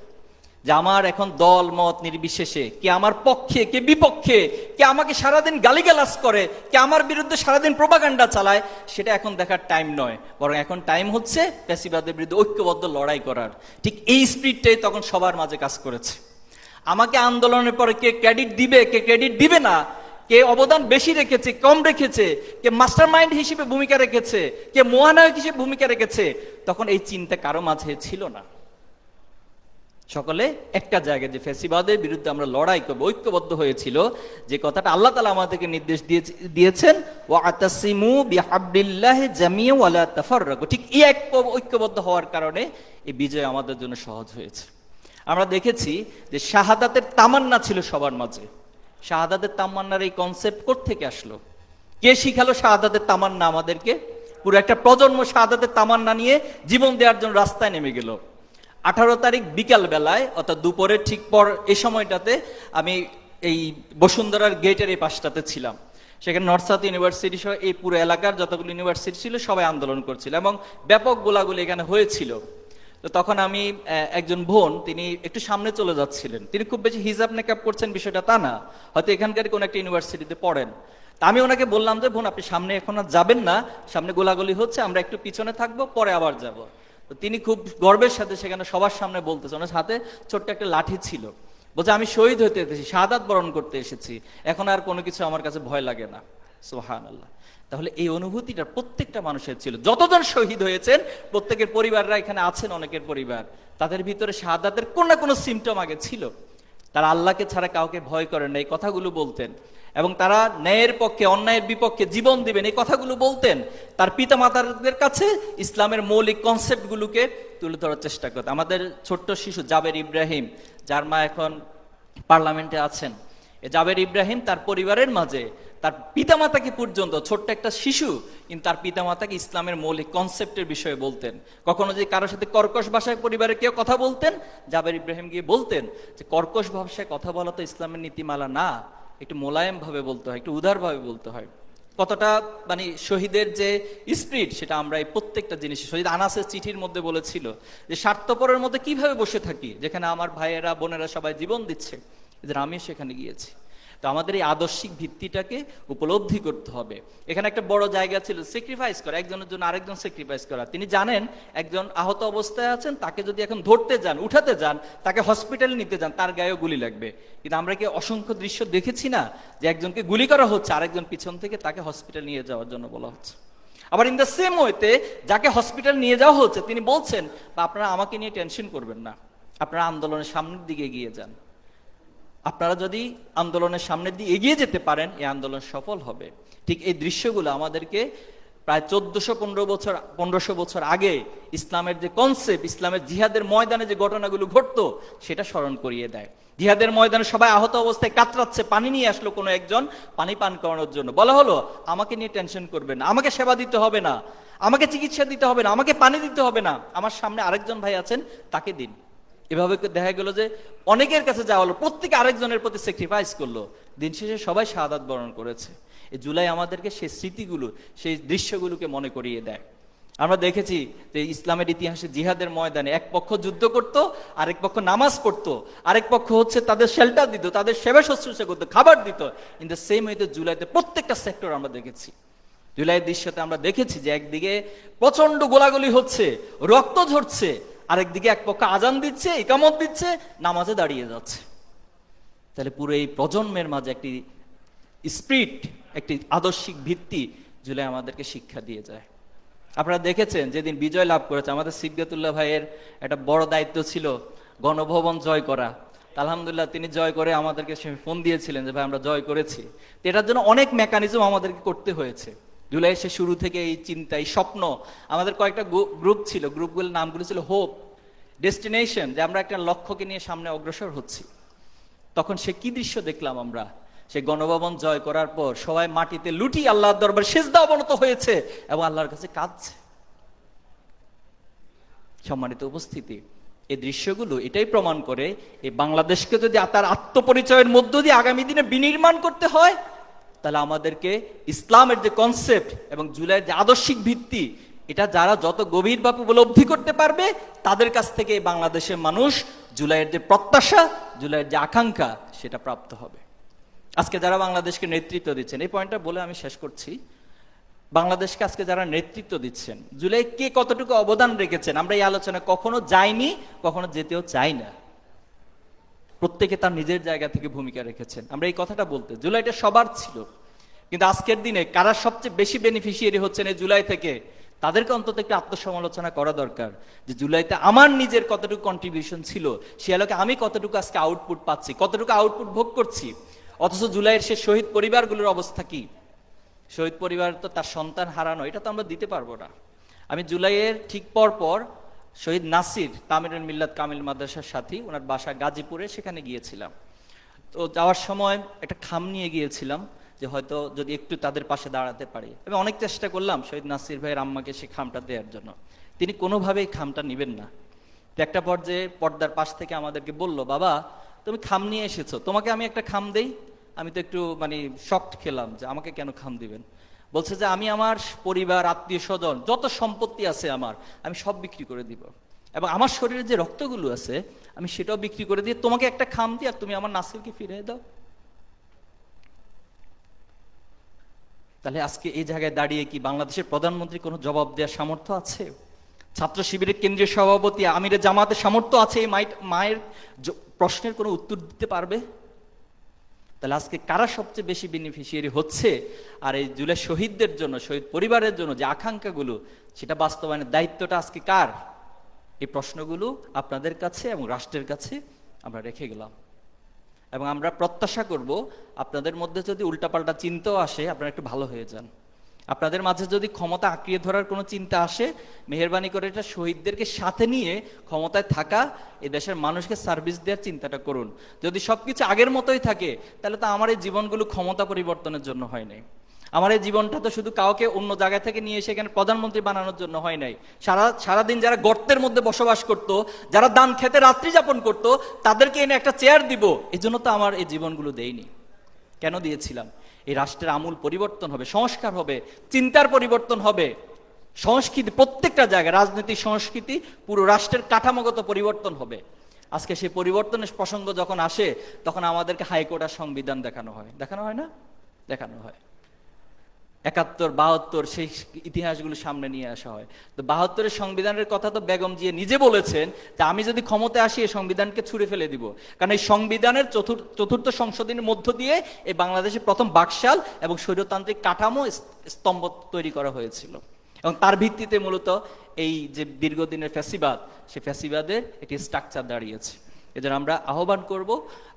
যে আমার এখন দল মত নির্বিশেষে, কে আমার পক্ষে কে বিপক্ষে, কে আমাকে সারাদিন গালিগালাজ করে, কে আমার বিরুদ্ধে সারাদিন প্রোপাগান্ডা চালায়, সেটা এখন দেখার টাইম নয়, বরং এখন টাইম হচ্ছে ফ্যাসিবাদের বিরুদ্ধে ঐক্যবদ্ধ লড়াই করার। ঠিক এই স্পিরিটটাই তখন সবার মাঝে কাজ করেছে। আমাকে আন্দোলনের পরে কে ক্রেডিট দিবে, কে ক্রেডিট দিবে না, কে অবদান বেশি রেখেছে, কম রেখেছে, কে মাস্টার মাইন্ড হিসেবে ভূমিকা রেখেছে, কে মহানায়ক হিসেবে ভূমিকা রেখেছে, তখন এই চিন্তা কারো মাঝে ছিল না। সকলে একটা জায়গায় যে ফ্যাসিবাদের বিরুদ্ধে আমরা লড়াই করবো ঐক্যবদ্ধ হয়েছিল, যে কথাটা আল্লাহ তাআলা আমাদেরকে নির্দেশ দিয়েছেন, ওয়াতাসিমু বিহাবলিল্লাহি জামিআন ওয়া লা তাফাররাকু। ঠিক এই এক ঐক্যবদ্ধ হওয়ার কারণে এই বিজয় আমাদের জন্য সহজ হয়েছে। আমরা দেখেছি যে শাহাদাতের তামান্না ছিল সবার মাঝে। শাহাদাতের তামান্নার এই কনসেপ্ট কোত্থেকে আসলো? কে শিখালো শাহাদাতের তামান্না আমাদেরকে? পুরো একটা প্রজন্ম শাহাদাতের তামান্না নিয়ে জীবন দেওয়ার জন্য রাস্তায় নেমে গেল। 18 তারিখ বিকাল বেলায়, অর্থাৎ দুপুরের ঠিক পর এই সময়টাতে আমি এই বসুন্ধরার গেটের এই পাশটাতে ছিলাম। সেখানে নর্থ সাউথ ইউনিভার্সিটি সহ এই পুরো এলাকার যতগুলো ইউনিভার্সিটি ছিল সবাই আন্দোলন করছিল এবং ব্যাপক গোলাগুলি এখানে হয়েছিল। তো তখন আমি একজন বোন, তিনি একটু সামনে চলে যাচ্ছিলেন, তিনি খুব বেশি হিজাব নেকাব করছেন বিষয়টা তা না, হয়তো এখানকার কোন একটা ইউনিভার্সিটিতে পড়েন। তা আমি ওনাকে বললাম যে বোন, আপনি সামনে এখন আর যাবেন না, সামনে গোলাগুলি হচ্ছে, আমরা একটু পিছনে থাকবো, পরে আবার যাব। তো তিনি খুব গর্বের সাথে সেখানে সবার সামনে বলতেছে, ওনার হাতে ছোট্ট একটা লাঠি ছিল, বলছে আমি শহীদ হতে এসেছি, শাহাদাত বরণ করতে এসেছি, এখন আর কোনো কিছু আমার কাছে ভয় লাগে না। সুবহানাল্লাহ। তাহলে এই অনুভূতিটা প্রত্যেকটা মানুষের ছিল। যতজন শহীদ হয়েছেন প্রত্যেকের পরিবাররা এখানে আছেন, অনেকের পরিবার, তাদের ভিতরে শাহাদাতের কোনো না কোনো সিমটম আগে ছিল। তারা আল্লাহকে ছাড়া কাউকে ভয় করেন না, এই কথাগুলো বলতেন। এবং তারা ন্যায়ের পক্ষে অন্যায়ের বিপক্ষে জীবন দিবেন, এই কথাগুলো বলতেন। তার পিতা মাতাদের কাছে ইসলামের মৌলিক কনসেপ্টগুলোকে তুলে ধরার চেষ্টা করতেন। আমাদের ছোট্ট শিশু জাবের ইব্রাহিম, যার মা এখন পার্লামেন্টে আছেন, জাবের ইব্রাহিম তার পরিবারের মাঝে তার পিতামাতাকে পর্যন্ত, ছোট্ট একটা শিশু কিন্তু তার পিতামাতাকে ইসলামের মৌলিক কনসেপ্টের বিষয়ে বলতেন। কখনো যদি কারোর সাথে কর্কশ ভাষায় পরিবারে কেউ কথা বলতেন, জাবের ইব্রাহিম গিয়ে বলতেন যে কর্কশ ভাষায় কথা বলা তো ইসলামের নীতিমালা না, একটু মোলায়েম ভাবে বলতে হয়, একটু উদার ভাবে বলতে হয়। কতটা মানে শহীদের যে স্পিরিট, সেটা আমরা এই প্রত্যেকটা জিনিস, শহীদ আনাসের চিঠির মধ্যে বলেছিল যে স্বার্থপরের মধ্যে কিভাবে বসে থাকি, যেখানে আমার ভাইয়েরা বোনেরা সবাই জীবন দিচ্ছে, এদের আমি সেখানে গিয়েছি। তো আমাদের এই আদর্শিক ভিত্তিটাকে উপলব্ধি করতে হবে। এখানে একটা বড় জায়গা ছিল স্যাক্রিফাইস করা, একজনের জন্য আরেকজন স্যাক্রিফাইস করা। তিনি জানেন একজন আহত অবস্থায় আছেন, তাকে যদি এখন ধরতে যান, উঠাতে যান, তাকে হসপিটালে নিতে যান, তার গায়েও গুলি লাগবে। কিন্তু আমরা কি অসংখ্য দৃশ্য দেখেছি না যে একজনকে গুলি করা হচ্ছে, আরেকজন পিছন থেকে তাকে হসপিটাল নিয়ে যাওয়ার জন্য বলা হচ্ছে। আবার ইন দ্য সেম ওয়েতে যাকে হসপিটাল নিয়ে যাওয়া হচ্ছে তিনি বলছেন আপনারা আমাকে নিয়ে টেনশন করবেন না, আপনারা আন্দোলনের সামনের দিকে এগিয়ে যান, আপনারা যদি আন্দোলনের সামনের দিকে এগিয়ে যেতে পারেন এই আন্দোলন সফল হবে। ঠিক এই দৃশ্যগুলো আমাদেরকে প্রায় 1500 বছর আগে ইসলামের যে কনসেপ্ট, ইসলামের জিহাদের ময়দানে যে ঘটনাগুলো ঘটতো সেটা স্মরণ করিয়ে দেয়। জিহাদের ময়দানে সবাই আহত অবস্থায় কাতরাচ্ছে, পানি নিয়ে আসলো কোনো একজন পানি পান করানোর জন্য, বলা হলো আমাকে নিয়ে টেনশন করবেন না, আমাকে সেবা দিতে হবে না, আমাকে চিকিৎসা দিতে হবে না, আমাকে পানি দিতে হবে না, আমার সামনে আরেকজন ভাই আছেন তাকে দিন। এভাবে দেখা গেল যে অনেকের কাছে যাওয়া হলো, প্রত্যেকে আরেকজনের প্রতি স্যাক্রিফাইস করলো, দিন শেষে সবাই শাহাদাত বরণ করেছে। এই জুলাই আমাদেরকে সেই স্মৃতিগুলো, সেই দৃশ্যগুলোকে মনে করিয়ে দেয়। আমরা দেখেছি যে ইসলামের ইতিহাসে জিহাদের ময়দানে এক পক্ষ যুদ্ধ করত, আরেক পক্ষ নামাজ পড়তো, আরেক পক্ষ হচ্ছে তাদের শেল্টার দিত, তাদের সেবা শুশ্রূষা করতো, খাবার দিত। ইন দ্য সেম ওয়েতে জুলাইতে প্রত্যেকটা সেক্টর আমরা দেখেছি। জুলাইয়ের দৃশ্যতে আমরা দেখেছি যে একদিকে প্রচন্ড গোলাগুলি হচ্ছে, রক্ত ঝরছে, আরেকদিকে এক পক্ষ আজান দিচ্ছে, ইকামত দিচ্ছে, নামাজে দাঁড়িয়ে যাচ্ছে। তাহলে পুরো এই প্রজন্মের মাঝে একটি স্পিরিট, একটি আদর্শিক ভিত্তি জুলাই আমাদেরকে শিক্ষা দিয়ে যায়। আপনারা দেখেছেন যেদিন বিজয় লাভ করেছে আমাদের সিবগাতুল্লাহ ভাইয়ের একটা বড় দায়িত্ব ছিল গণভবন জয় করা। আলহামদুলিল্লাহ তিনি জয় করে আমাদেরকে ফোন দিয়েছিলেন যে ভাই আমরা জয় করেছি। এটার জন্য অনেক মেকানিজম আমাদেরকে করতে হয়েছে। জুলাই সে শুরু থেকে এই চিন্তা, এই স্বপ্ন, আমাদের কয়েকটা গ্রুপ ছিল, গ্রুপগুলোর নামগুলো ছিল হোপ, ডেস্টিনেশন, যে আমরা একটা লক্ষ্যকে নিয়ে সামনে অগ্রসর হচ্ছি। তখন সে কি দৃশ্য দেখলাম আমরা, সে গণভবন জয় করার পর সবাই মাটিতে লুটি আল্লাহর দরবারে সিজদা অবনত হয়েছে এবং আল্লাহর কাছে কাঁদছে। সম্মানিত উপস্থিতি, এই দৃশ্যগুলো এটাই প্রমাণ করে এই বাংলাদেশকে যদি তার আত্মপরিচয়ের মধ্য দিয়ে আগামী দিনে বিনির্মাণ করতে হয়, তাহলে আমাদেরকে ইসলামের যে কনসেপ্ট এবং জুলাইয়ের যে আদর্শিক ভিত্তি, এটা যারা যত গভীরভাবে উপলব্ধি করতে পারবে তাদের কাছ থেকে বাংলাদেশের মানুষ জুলাইয়ের যে প্রত্যাশা, জুলাইয়ের যে আকাঙ্ক্ষা, সেটা প্রাপ্ত হবে। আজকে যারা বাংলাদেশকে নেতৃত্ব দিচ্ছেন, এই পয়েন্টটা বলে আমি শেষ করছি, বাংলাদেশকে আজকে যারা নেতৃত্ব দিচ্ছেন, জুলাই কে কতটুকু অবদান রেখেছেন আমরা এই আলোচনায় কখনো যাইনি, কখনো যেতেও চাই না। প্রত্যেকে তার নিজের জায়গা থেকে ভূমিকা রেখেছেন। আমরা এই কথাটা বলতে, জুলাইটা সবার ছিল, কিন্তু আজকের দিনে কারা সবচেয়ে বেশি বেনিফিশিয়ারি হচ্ছেন এই জুলাই থেকে, তাদেরকে অন্তত একটু আত্মসমালোচনা করা দরকার যে জুলাইতে আমার নিজের কতটুকু কন্ট্রিবিউশন ছিল, সে আলোকে আমি কতটুকু আজকে আউটপুট পাচ্ছি, কতটুকু আউটপুট ভোগ করছি। অথচ জুলাইয়ের সে শহীদ পরিবারগুলোর অবস্থা কি? শহীদ পরিবার তো তার সন্তান হারানো, এটা তো আমরা দিতে পারবো না। আমি জুলাইয়ের ঠিক পর শহীদ নাসির তামিরুল মিল্লাত কামিল মাদ্রাসার সাথী, ওনার বাসা গাজীপুরে, সেখানে গিয়েছিলাম। তো যাওয়ার সময় একটা খাম নিয়ে গিয়েছিলাম যে হয়তো যদি একটু তাদের পাশে দাঁড়াতে পারি। আমি অনেক চেষ্টা করলাম শহীদ নাসির ভাইয়ের আম্মাকে সেই খামটা দেওয়ার জন্য, তিনি কোনোভাবেই খামটা নেবেন না। তো একটা পর্যায়ে পর্দার পাশ থেকে আমাদেরকে বলল, বাবা তুমি খাম নিয়ে এসেছো, তোমাকে আমি একটা খাম দেই। আমি তো একটু শকড খেলাম যে আমাকে কেন খাম দিবেন। বলছে যে আমি আমার পরিবার, আত্মীয় স্বজন, যত সম্পত্তি আছে আমার, আমি সব বিক্রি করে দিব, এবং আমার শরীরে যে রক্তগুলো আছে আমি সেটাও বিক্রি করে দিয়ে তোমাকে একটা খাম দিই, আর তুমি আমার নাসিরকে ফিরিয়ে দাও। তাহলে আজকে এই জায়গায় দাঁড়িয়ে কি বাংলাদেশের প্রধানমন্ত্রী কোনো জবাব দেওয়ার সামর্থ্য আছে? ছাত্র শিবিরের কেন্দ্রীয় সভাপতি আমিরে জামাতের সামর্থ্য আছে এই মায়ের প্রশ্নের কোনো উত্তর দিতে পারবে? তাহলে আজকে কারা সবচেয়ে বেশি বেনিফিশিয়ারি হচ্ছে? আর এই জুলাই শহীদদের জন্য, শহীদ পরিবারের জন্য যে আকাঙ্ক্ষাগুলো, সেটা বাস্তবায়নের দায়িত্বটা আজকে কার? এই প্রশ্নগুলো আপনাদের কাছে এবং রাষ্ট্রের কাছে আমরা রেখে গেলাম। এবং আমরা প্রত্যাশা করব আপনাদের মধ্যে যদি উল্টাপাল্টা চিন্তাও আসে, আপনারা একটু ভালো হয়ে যান। আপনাদের মাঝে যদি ক্ষমতা আঁকড়িয়ে ধরার কোনো চিন্তা আসে, মেহেরবানি করে এটা শহীদদেরকে সাথে নিয়ে ক্ষমতায় থাকা, এই দেশের মানুষকে সার্ভিস দেওয়ার চিন্তাটা করুন। যদি সবকিছু আগের মতোই থাকে, তাহলে তো আমার এই জীবনগুলো ক্ষমতা পরিবর্তনের জন্য হয় নাই। আমার এই জীবনটা তো শুধু কাউকে অন্য জায়গা থেকে নিয়ে এসে এখানে প্রধানমন্ত্রী বানানোর জন্য হয় নাই। সারাদিন যারা গর্তের মধ্যে বসবাস করত, যারা দান খেতে রাত্রি যাপন করত, তাদেরকে এনে একটা চেয়ার দিব, এই জন্য তো আমার এই জীবনগুলো দেইনি। কেন দিয়েছিলাম? এই রাষ্ট্রের আমূল পরিবর্তন হবে, সংস্কার হবে, চিন্তার পরিবর্তন হবে, সংস্কৃতি প্রত্যেকটা জায়গায়, রাজনৈতিক সংস্কৃতি, পুরো রাষ্ট্রের কাঠামোগত পরিবর্তন হবে। আজকে সেই পরিবর্তনের প্রসঙ্গ যখন আসে, তখন আমাদেরকে হাইকোর্ট আর সংবিধান দেখানো হয় না? দেখানো হয়। 71, 72 সেই ইতিহাসগুলো সামনে নিয়ে আসা হয়। তো 72-এর সংবিধানের কথা তো বেগম জিয়া নিজে বলেছেন যে আমি যদি ক্ষমতায় আসি এই সংবিধানকে ছুঁড়ে ফেলে দিব, কারণ এই সংবিধানের চতুর্থ সংশোধনীর মধ্য দিয়ে এই বাংলাদেশে প্রথম বাকশাল এবং স্বৈরতান্ত্রিক কাঠামো স্তম্ভ তৈরি করা হয়েছিল, এবং তার ভিত্তিতে মূলত এই যে দীর্ঘদিনের ফ্যাসিবাদ, সেই ফ্যাসিবাদের একটি স্ট্রাকচার দাঁড়িয়েছে। এজন্য আমরা আহ্বান করব,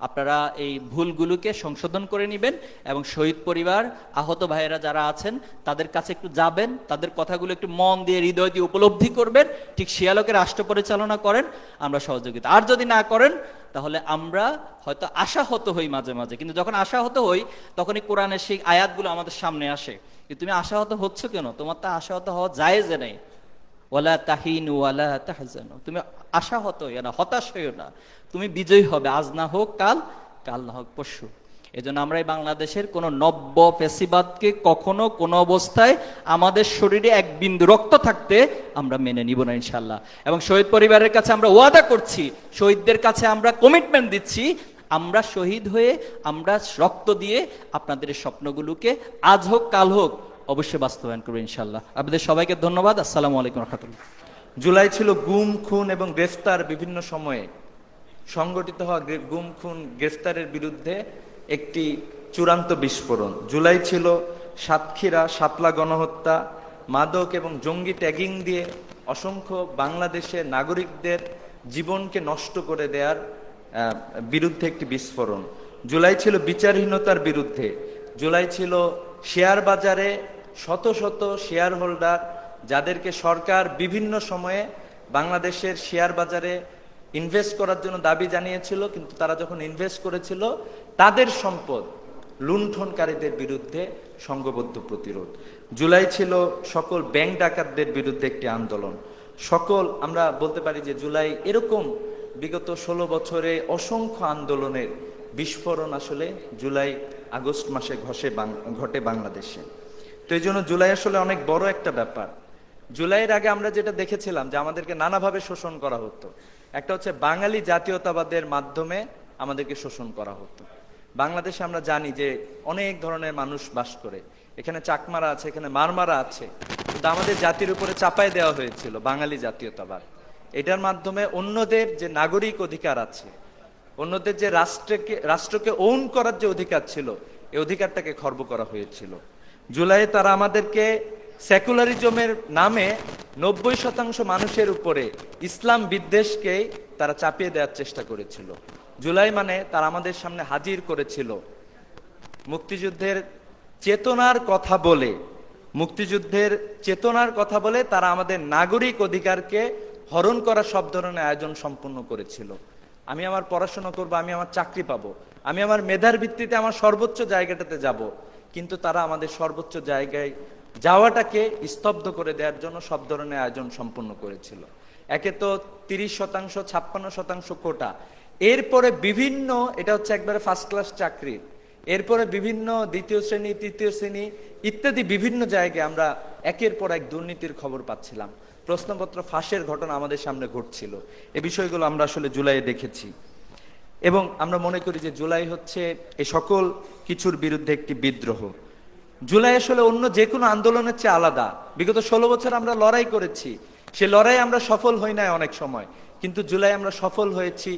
আপনারা এই ভুলগুলোকে সংশোধন করে নেবেন এবং শহীদ পরিবার, আহত ভাইয়েরা যারা আছেন তাদের কাছে একটু যাবেন, তাদের কথাগুলো একটু মন দিয়ে, হৃদয় দিয়ে উপলব্ধি করবেন। ঠিক সে আলোকে রাষ্ট্র পরিচালনা করেন, আমরা সহযোগিতা। আর যদি না করেন, তাহলে আমরা হয়তো আশাহত হই মাঝে মাঝে, কিন্তু যখন আশাহত হই তখনই কোরআনের সেই আয়াতগুলো আমাদের সামনে আসে যে তুমি আশাহত হচ্ছ কেন? তোমার তো আশাহত হওয়া জায়েজ নেই। ওয়ালা তাহিনু ওয়ালা তাহজানু, তুমি আশাহত হইও না, হতাশ হইও না, তুমি বিজয়ী হবে, আজ না হোক কাল, কাল না হোক পরশু। এজন্য আমরা এই বাংলাদেশের কোন নব্য ফ্যাসিবাদকে কখনো কোনো অবস্থায় আমাদের শরীরে এক বিন্দু রক্ত থাকতে আমরা মেনে নিব না ইনশাল্লাহ। এবং শহীদ পরিবারের কাছে আমরা ওয়াদা করছি, শহীদদের কাছে আমরা কমিটমেন্ট দিচ্ছি, আমরা শহীদ হয়ে, আমরা রক্ত দিয়ে আপনাদের এই স্বপ্নগুলোকে আজ হোক কাল হোক অবশ্যই বাস্তবায়ন করবো ইনশাল্লাহ। আপনাদের সবাইকে ধন্যবাদ। আসসালামু আলাইকুম রাহমাতুল্লাহ। জুলাই ছিল গুম, খুন এবং গ্রেফতার বিভিন্ন সময়ে সংগঠিত হওয়া গুম, খুন, গ্রেফতারের বিরুদ্ধে একটি চূড়ান্ত বিস্ফোরণ। জুলাই ছিল সাতক্ষীরা, শাপলা গণহত্যা, মাদক এবং জঙ্গি ট্যাগিং দিয়ে অসংখ্য বাংলাদেশের নাগরিকদের জীবনকে নষ্ট করে দেওয়ার বিরুদ্ধে একটি বিস্ফোরণ। জুলাই ছিল বিচারহীনতার বিরুদ্ধে। জুলাই ছিল শেয়ার বাজারে শত শত শেয়ার হোল্ডার, যাদেরকে সরকার বিভিন্ন সময়ে বাংলাদেশের শেয়ার বাজারে ইনভেস্ট করার জন্য দাবি জানিয়েছিল, কিন্তু তারা যখন ইনভেস্ট করেছিল তাদের সম্পদ লুণ্ঠনকারীদের বিরুদ্ধে সংঘবদ্ধ প্রতিরোধ। জুলাই ছিল সকল ব্যাংক ডাকাতদের বিরুদ্ধে একটি আন্দোলন। আমরা বলতে পারি যে জুলাই এরকম বিগত 16 বছরে অসংখ্য আন্দোলনের বিস্ফোরণ আসলে জুলাই আগস্ট মাসে ঘটে বাংলাদেশে। তো এই জন্য জুলাই আসলে অনেক বড় একটা ব্যাপার। জুলাইয়ের আগে আমরা যেটা দেখেছিলাম যে আমাদেরকে নানাভাবে শোষণ করা হতো। একটা হচ্ছে বাঙালি জাতীয়তাবাদের মাধ্যমে আমাদেরকে শোষণ করা হতো। বাংলাদেশে আমরা জানি যে অনেক ধরনের মানুষ বাস করে, এখানে চাকমারা আছে, এখানে মারমারা আছে, কিন্তু আমাদের জাতির উপরে চাপাই দেওয়া হয়েছিল বাঙালি জাতীয়তাবাদ। এটার মাধ্যমে অন্যদের যে নাগরিক অধিকার আছে, অন্যদের যে রাষ্ট্রকে ওন করার যে অধিকার ছিল, এই অধিকারটাকে খর্ব করা হয়েছিল। জুলাইয়ে তারা আমাদেরকে সেকুলারিজমের নামে 90% মানুষের উপরে ইসলাম বিদ্বেষকে তারা চাপিয়ে দেওয়ার চেষ্টা করেছিল। জুলাই মানে তারা আমাদের সামনে হাজির করেছিল মুক্তিযুদ্ধের চেতনার কথা বলে তারা আমাদের নাগরিক অধিকারকে হরণ করা সব ধরনের আয়োজন সম্পন্ন করেছিল। আমি আমার পড়াশোনা করব, আমি আমার চাকরি পাবো, আমি আমার মেধার ভিত্তিতে আমার সর্বোচ্চ জায়গাটাতে যাব, কিন্তু তারা আমাদের সর্বোচ্চ জায়গায় যাওয়াটাকে স্তব্ধ করে দেওয়ার জন্য সব ধরনের আয়োজন সম্পন্ন করেছিল। একে তো 30%, 56% কোটা, এরপরে বিভিন্ন, এটা হচ্ছে একবারে ফার্স্ট ক্লাস চাকরি, এরপরে বিভিন্ন দ্বিতীয় শ্রেণী, তৃতীয় শ্রেণী ইত্যাদি বিভিন্ন জায়গায় আমরা একের পর এক দুর্নীতির খবর পাচ্ছিলাম। প্রশ্নপত্র ফাঁসের ঘটনা আমাদের সামনে ঘটছিল। এই বিষয়গুলো আমরা আসলে জুলাইয়ে দেখেছি, এবং আমরা মনে করি যে জুলাই হচ্ছে এই সকল কিছুর বিরুদ্ধে একটি বিদ্রোহ। জুলাই আসলে অন্য যে কোনো আন্দোলনের চেয়ে আলাদা। বিগত 16 বছর আমরা লড়াই করেছি, সে লড়াই আমরা সফল হই নাই অনেক সময়, কিন্তু জুলাই আমরা সফল হয়েছি।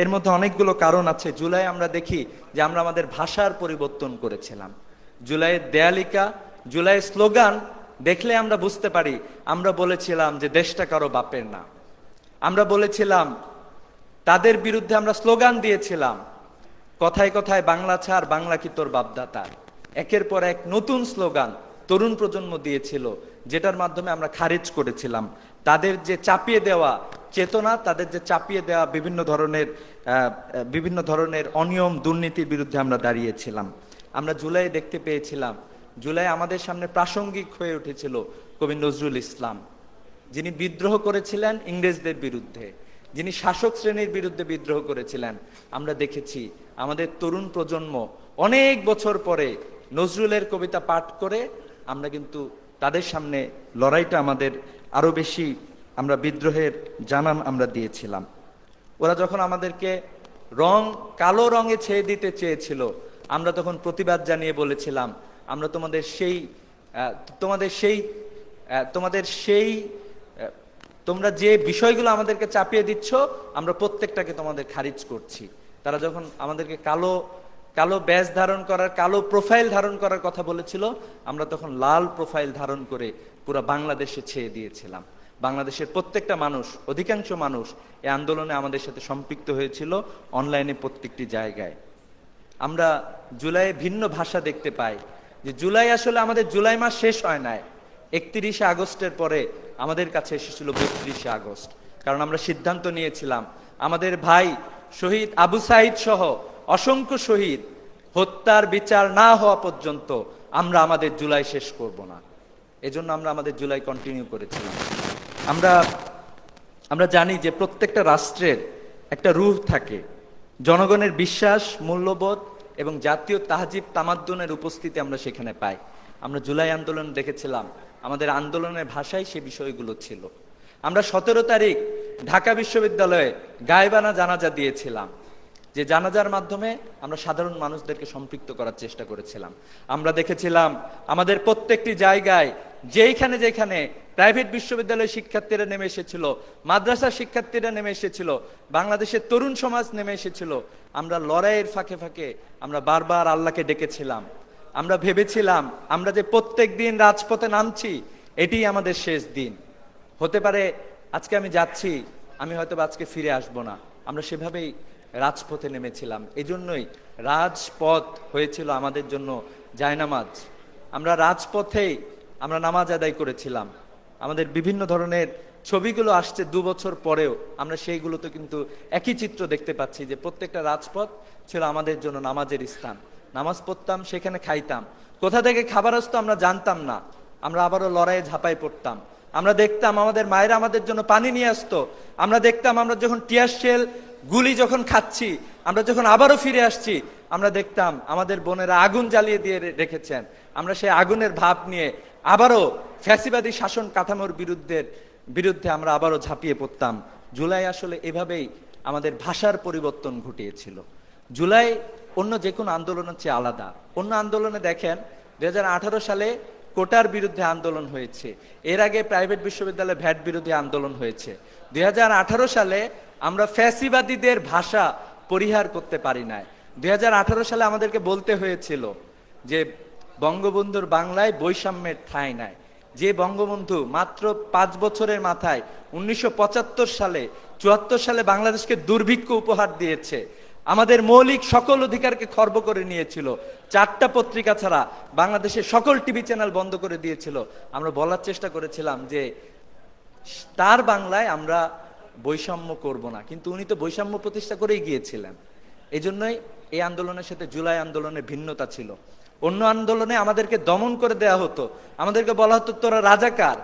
এর মধ্যে অনেকগুলো কারণ আছে। জুলাই আমরা দেখি যে আমরা আমাদের ভাষার পরিবর্তন করেছিলাম। জুলাইয়ের দেয়ালিকা, জুলাইয়ের স্লোগান দেখলে আমরা বুঝতে পারি, আমরা বলেছিলাম যে দেশটা কারো বাপের না। আমরা বলেছিলাম, তাদের বিরুদ্ধে আমরা স্লোগান দিয়েছিলাম, কথায় কথায় বাংলা ছাড়, বাংলা কি তোর বাপদাতার। একের পর এক নতুন স্লোগান তরুণ প্রজন্ম দিয়েছিল, যেটার মাধ্যমে আমরা খারিজ করেছিলাম তাদের যে চাপিয়ে দেওয়া চেতনা, তাদের যে চাপিয়ে দেওয়া বিভিন্ন ধরনের অনিয়ম, দুর্নীতির বিরুদ্ধে আমরা দাঁড়িয়েছিলাম। আমরা জুলাই দেখতে পেয়েছিলাম, জুলাই আমাদের সামনে প্রাসঙ্গিক হয়ে উঠেছিল কবি নজরুল ইসলাম, যিনি বিদ্রোহ করেছিলেন ইংরেজদের বিরুদ্ধে, যিনি শাসক শ্রেণীর বিরুদ্ধে বিদ্রোহ করেছিলেন। আমরা দেখেছি আমাদের তরুণ প্রজন্ম অনেক বছর পরে নজরুলের কবিতা পাঠ করে আমরা কিন্তু তাদের সামনে লড়াইটা আমাদের আরো বেশি, আমরা বিদ্রোহের জানান আমরা দিয়েছিলাম। ওরা যখন আমাদেরকে কালো রঙে ছেয়ে দিতে চেয়েছিল, আমরা তখন প্রতিবাদ জানিয়ে বলেছিলাম, আমরা তোমরা যে বিষয়গুলো আমাদেরকে চাপিয়ে দিচ্ছ, আমরা প্রত্যেকটাকে তোমাদের খারিজ করছি। তারা যখন আমাদেরকে কালো ব্যাজ ধারণ করার, কালো প্রোফাইল ধারণ করার কথা বলেছিল, আমরা তখন লাল প্রোফাইল ধারণ করে পুরো বাংলাদেশে ছেয়ে দিয়েছিলাম। বাংলাদেশের প্রত্যেকটা মানুষ, অধিকাংশ মানুষ এই আন্দোলনে আমাদের সাথে সম্পৃক্ত হয়েছিল, অনলাইনে প্রত্যেকটি জায়গায়। আমরা জুলাইয়ে ভিন্ন ভাষা দেখতে পাই, যে জুলাই আসলে আমাদের জুলাই মাস শেষ হয় নাই, 31শে আগস্টের পরে আমাদের কাছে এসেছিল 32শে আগস্ট। কারণ আমরা সিদ্ধান্ত নিয়েছিলাম, আমাদের ভাই শহীদ আবু সাইদ সহ অসংখ্য শহীদ হত্যার বিচার না হওয়া পর্যন্ত আমরা আমাদের জুলাই শেষ করব না। এজন্য আমরা আমাদের জুলাই কন্টিনিউ করেছিলাম। আমরা জানি যে প্রত্যেকটা রাষ্ট্রের একটা রূহ থাকে, জনগণের বিশ্বাস, মূল্যবোধ এবং জাতীয় তাহজিব তামাদ্দুনের উপস্থিতি আমরা সেখানে পাই। আমরা জুলাই আন্দোলন দেখেছিলাম, আমাদের আন্দোলনের ভাষায় সে বিষয়গুলো ছিল। আমরা 17 তারিখ ঢাকা বিশ্ববিদ্যালয়ে গায়েবানা জানাজা দিয়েছিলাম, যে জানাজার মাধ্যমে আমরা সাধারণ মানুষদেরকে সম্পৃক্ত করার চেষ্টা করেছিলাম। আমরা দেখেছিলাম আমাদের প্রত্যেকটি জায়গায় যেখানে প্রাইভেট বিশ্ববিদ্যালয়ের শিক্ষার্থীরা নেমে এসেছিল, মাদ্রাসার শিক্ষার্থীরা নেমে এসেছিল, বাংলাদেশের তরুণ সমাজ নেমে এসেছিল, আমরা লড়াইয়ের ফাঁকে ফাঁকে আমরা বারবার আল্লাহকে ডেকেছিলাম। আমরা ভেবেছিলাম আমরা যে প্রত্যেক দিন রাজপথে নামছি, এটি আমাদের শেষ দিন হতে পারে। আজকে আমি যাচ্ছি, আমি হয়তো আজকে ফিরে আসবো না। আমরা সেভাবেই রাজপথে নেমেছিলাম। এজন্যই রাজপথ হয়েছিল আমাদের জন্য জায়নামাজ। আমরা রাজপথেই আমরা নামাজ আদায় করেছিলাম। আমাদের বিভিন্ন ধরনের ছবিগুলো আসছে 2 বছর পরেও, আমরা সেইগুলোতে কিন্তু একই চিত্র দেখতে পাচ্ছি, যে প্রত্যেকটা রাজপথ ছিল আমাদের জন্য নামাজের স্থান। নামাজ পড়তাম, সেখানে খাইতাম, কোথা থেকে খাবার আসতো আমরা জানতাম না। আমরা আবারও লড়াইয়ে ঝাঁপাই পড়তাম। আমরা দেখতাম আমাদের মায়েরা আমাদের জন্য পানি নিয়ে আসতো। আমরা দেখতাম আমরা যখন টিয়ার শেল, গুলি যখন খাচ্ছি, আমরা যখন আবারও ফিরে আসছি, আমরা দেখতাম আমাদের বোনেরা আগুন জ্বালিয়ে দিয়ে রেখেছেন। আমরা সেই আগুনের ভাব নিয়ে আবারও ফ্যাসিবাদী শাসন কাঠামোর বিরুদ্ধে আমরা আবারও ঝাঁপিয়ে পড়তাম। জুলাই আসলে এভাবেই আমাদের ভাষার পরিবর্তন ঘটিয়েছিল। জুলাই অন্য যে কোনো আন্দোলনের চেয়ে আলাদা। অন্য আন্দোলনে দেখেন 2018 সালে কোটার বিরুদ্ধে আন্দোলন হয়েছে, এর আগে প্রাইভেট বিশ্ববিদ্যালয়ে ভ্যাট বিরোধী আন্দোলন হয়েছে। 2018 সালে আমরা ফ্যাসিবাদীদের ভাষা পরিহার করতে পারি নাই। 2018 সালে আমাদেরকে বলতে হয়েছিল যে বঙ্গবন্ধুর বাংলায় বৈষম্যের ঠাঁই নাই। যে বঙ্গবন্ধু মাত্র 5 বছরের মাথায় 1975 সালে 74 সালে বাংলাদেশকে দুর্ভিক্ষ উপহার দিয়েছে, আমাদের মৌলিক সকল অধিকারকে খর্ব করে নিয়েছিল, 4টা পত্রিকা ছাড়া বাংলাদেশের সকল টিভি চ্যানেল বন্ধ করে দিয়েছিল। আমরা বলার চেষ্টা করেছিলাম যে তার বাংলায় আমরা বৈষম্য করব না, কিন্তু উনি তো বৈষম্য প্রতিষ্ঠা করেই গিয়েছিলেন। এই জন্যই এই আন্দোলনের সাথে জুলাই আন্দোলনের ভিন্নতা ছিল। অন্য আন্দোলনে আমাদেরকে দমন করে দেয়া হতো, আমাদেরকে বলা হতো তোরা রাজাকার।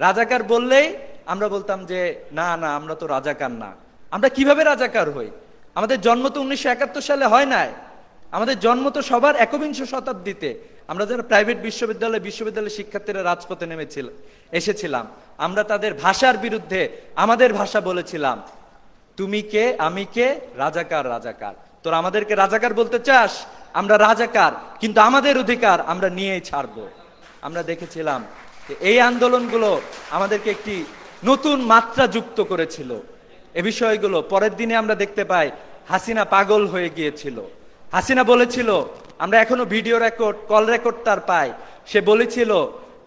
রাজাকার বললেই আমরা বলতাম যে না না, আমরা তো রাজাকার না। আমরা কিভাবে রাজাকার হই? আমাদের জন্ম তো 1971 সালে হয় নাই, আমাদের জন্ম তো সবার 21শ শতাব্দীতে। আমরা যারা প্রাইভেট বিশ্ববিদ্যালয় শিক্ষার্থীরা রাজপথে এসেছিলাম, আমরা তাদের ভাষার বিরুদ্ধে আমাদের ভাষা বলেছিলাম, তুমি কে আমি কে, রাজাকার রাজাকার। তোরা আমাদেরকে রাজাকার বলতে চাস? আমরা রাজাকার, কিন্তু আমাদের অধিকার আমরা নিয়েই ছাড়বো। আমরা দেখেছিলাম যে এই আন্দোলনগুলো আমাদেরকে একটি নতুন মাত্রা যুক্ত করেছিল। এ বিষয়গুলো পরের দিনে আমরা দেখতে পাই হাসিনা পাগল হয়ে গিয়েছিল। হাসিনা বলেছিল, আমরা এখনো ভিডিও রেকর্ড, কল রেকর্ড তার পাই, সে বলেছিল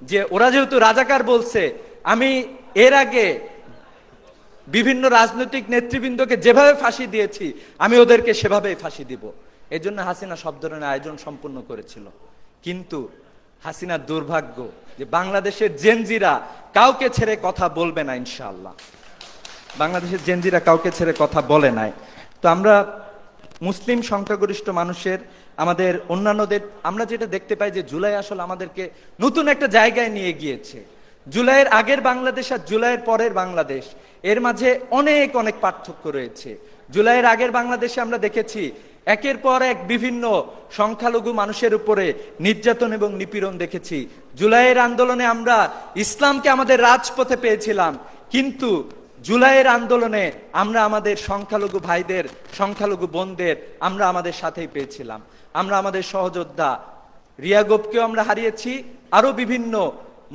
যে ওরা যেহেতু রাজাকার বলছে, আমি এর আগে বিভিন্ন রাজনৈতিক নেতৃবৃন্দকে যেভাবে ফাঁসি দিয়েছি আমি ওদেরকে সেভাবেই ফাঁসি দিব। এই জন্য হাসিনা সব ধরনের আয়োজন সম্পূর্ণ করেছিল। কিন্তু হাসিনার দুর্ভাগ্য যে বাংলাদেশের জেনজিরা কাউকে ছেড়ে কথা বলবে না ইনশাআল্লাহ। বাংলাদেশের জেনজিরা কাউকে ছেড়ে কথা বলে নাই। তো আমরা মুসলিম সংখ্যাগরিষ্ঠ মানুষের, আমাদের অন্যান্যদের, আমরা যেটা দেখতে পাই যে জুলাই আসলে আমাদেরকে নতুন একটা জায়গায় নিয়ে গিয়েছে। জুলাইয়ের আগের বাংলাদেশ আর জুলাইয়ের পরের বাংলাদেশ, এর মাঝে অনেক অনেক পার্থক্য রয়েছে। জুলাইয়ের আগের বাংলাদেশে আমরা দেখেছি একের পর এক বিভিন্ন সংখ্যালঘু মানুষের উপরে নির্যাতন এবং নিপীড়ন দেখেছি। জুলাইয়ের আন্দোলনে আমরা ইসলামকে আমাদের রাজপথে পেয়েছিলাম, কিন্তু জুলাইয়ের আন্দোলনে আমরা আমাদের সংখ্যালঘু ভাইদের, সংখ্যালঘু বোনদের আমরা আমাদের সাথেই পেয়েছিলাম। আমরা আমাদের সহযোদ্ধা রিয়া গোপকেও আমরা হারিয়েছি, আরো বিভিন্ন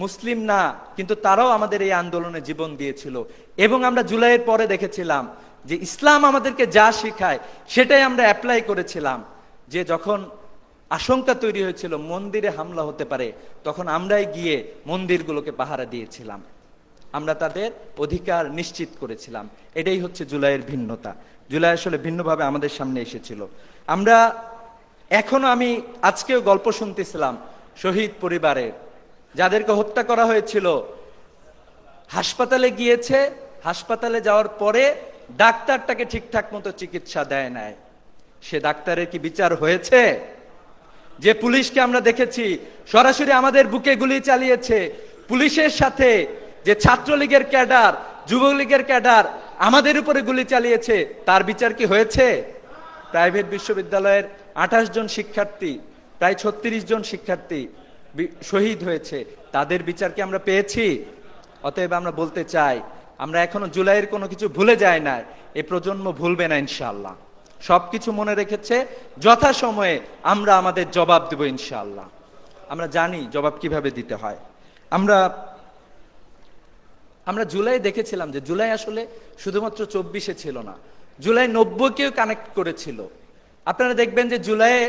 মুসলিম না কিন্তু তারাও আমাদের এই আন্দোলনে জীবন দিয়েছিল। এবং আমরা জুলাইয়ের পরে দেখেছিলাম যে ইসলাম আমাদেরকে যা শেখায় সেটাই আমরা অ্যাপ্লাই করেছিলাম। যে যখন আশঙ্কা তৈরি হয়েছিল মন্দিরে হামলা হতে পারে, তখন আমরাই গিয়ে মন্দিরগুলোকে পাহারা দিয়েছিলাম, আমরা তাদের অধিকার নিশ্চিত করেছিলাম। এটাই হচ্ছে জুলাইয়ের ভিন্নতা। জুলাই আসলে ভিন্নভাবে আমাদের সামনে এসেছিল। আমরা এখনো, আমি আজকেও গল্প শুনতেছিলাম শহীদ পরিবারের, যাদেরকে হত্যা করা হয়েছিল, হাসপাতালে গিয়েছে, হাসপাতালে যাওয়ার পরে ডাক্তারটাকে ঠিকঠাক মতো চিকিৎসা দেয় নাই। সে ডাক্তারের কি বিচার হয়েছে? যে পুলিশকে আমরা দেখেছি সরাসরি আমাদের বুকে গুলি চালিয়েছে, পুলিশের সাথে যে ছাত্রলীগের ক্যাডার, যুবলীগের ক্যাডার আমাদের উপরে গুলি চালিয়েছে, তার বিচার কি হয়েছে? প্রাইভেট বিশ্ববিদ্যালয়ের 28 জন শিক্ষার্থী, প্রায় 36 জন শিক্ষার্থী শহীদ হয়েছে, তাদের বিচার কি আমরা পেয়েছি? অতএব আমরা বলতে চাই, আমরা এখনো জুলাইয়ের কোনো কিছু ভুলে যায় না, এই প্রজন্ম ভুলবে না ইনশাআল্লাহ। সবকিছু মনে রেখেছে, যথাসময়ে আমরা আমাদের জবাব দেব ইনশাআল্লাহ। আমরা জানি জবাব কিভাবে দিতে হয়। আমরা জুলাই দেখেছিলাম যে জুলাই আসলে শুধুমাত্র 24-এ ছিল না, জুলাই 90-কেও কানেক্ট করেছিল। আপনারা দেখবেন যে জুলাইয়ে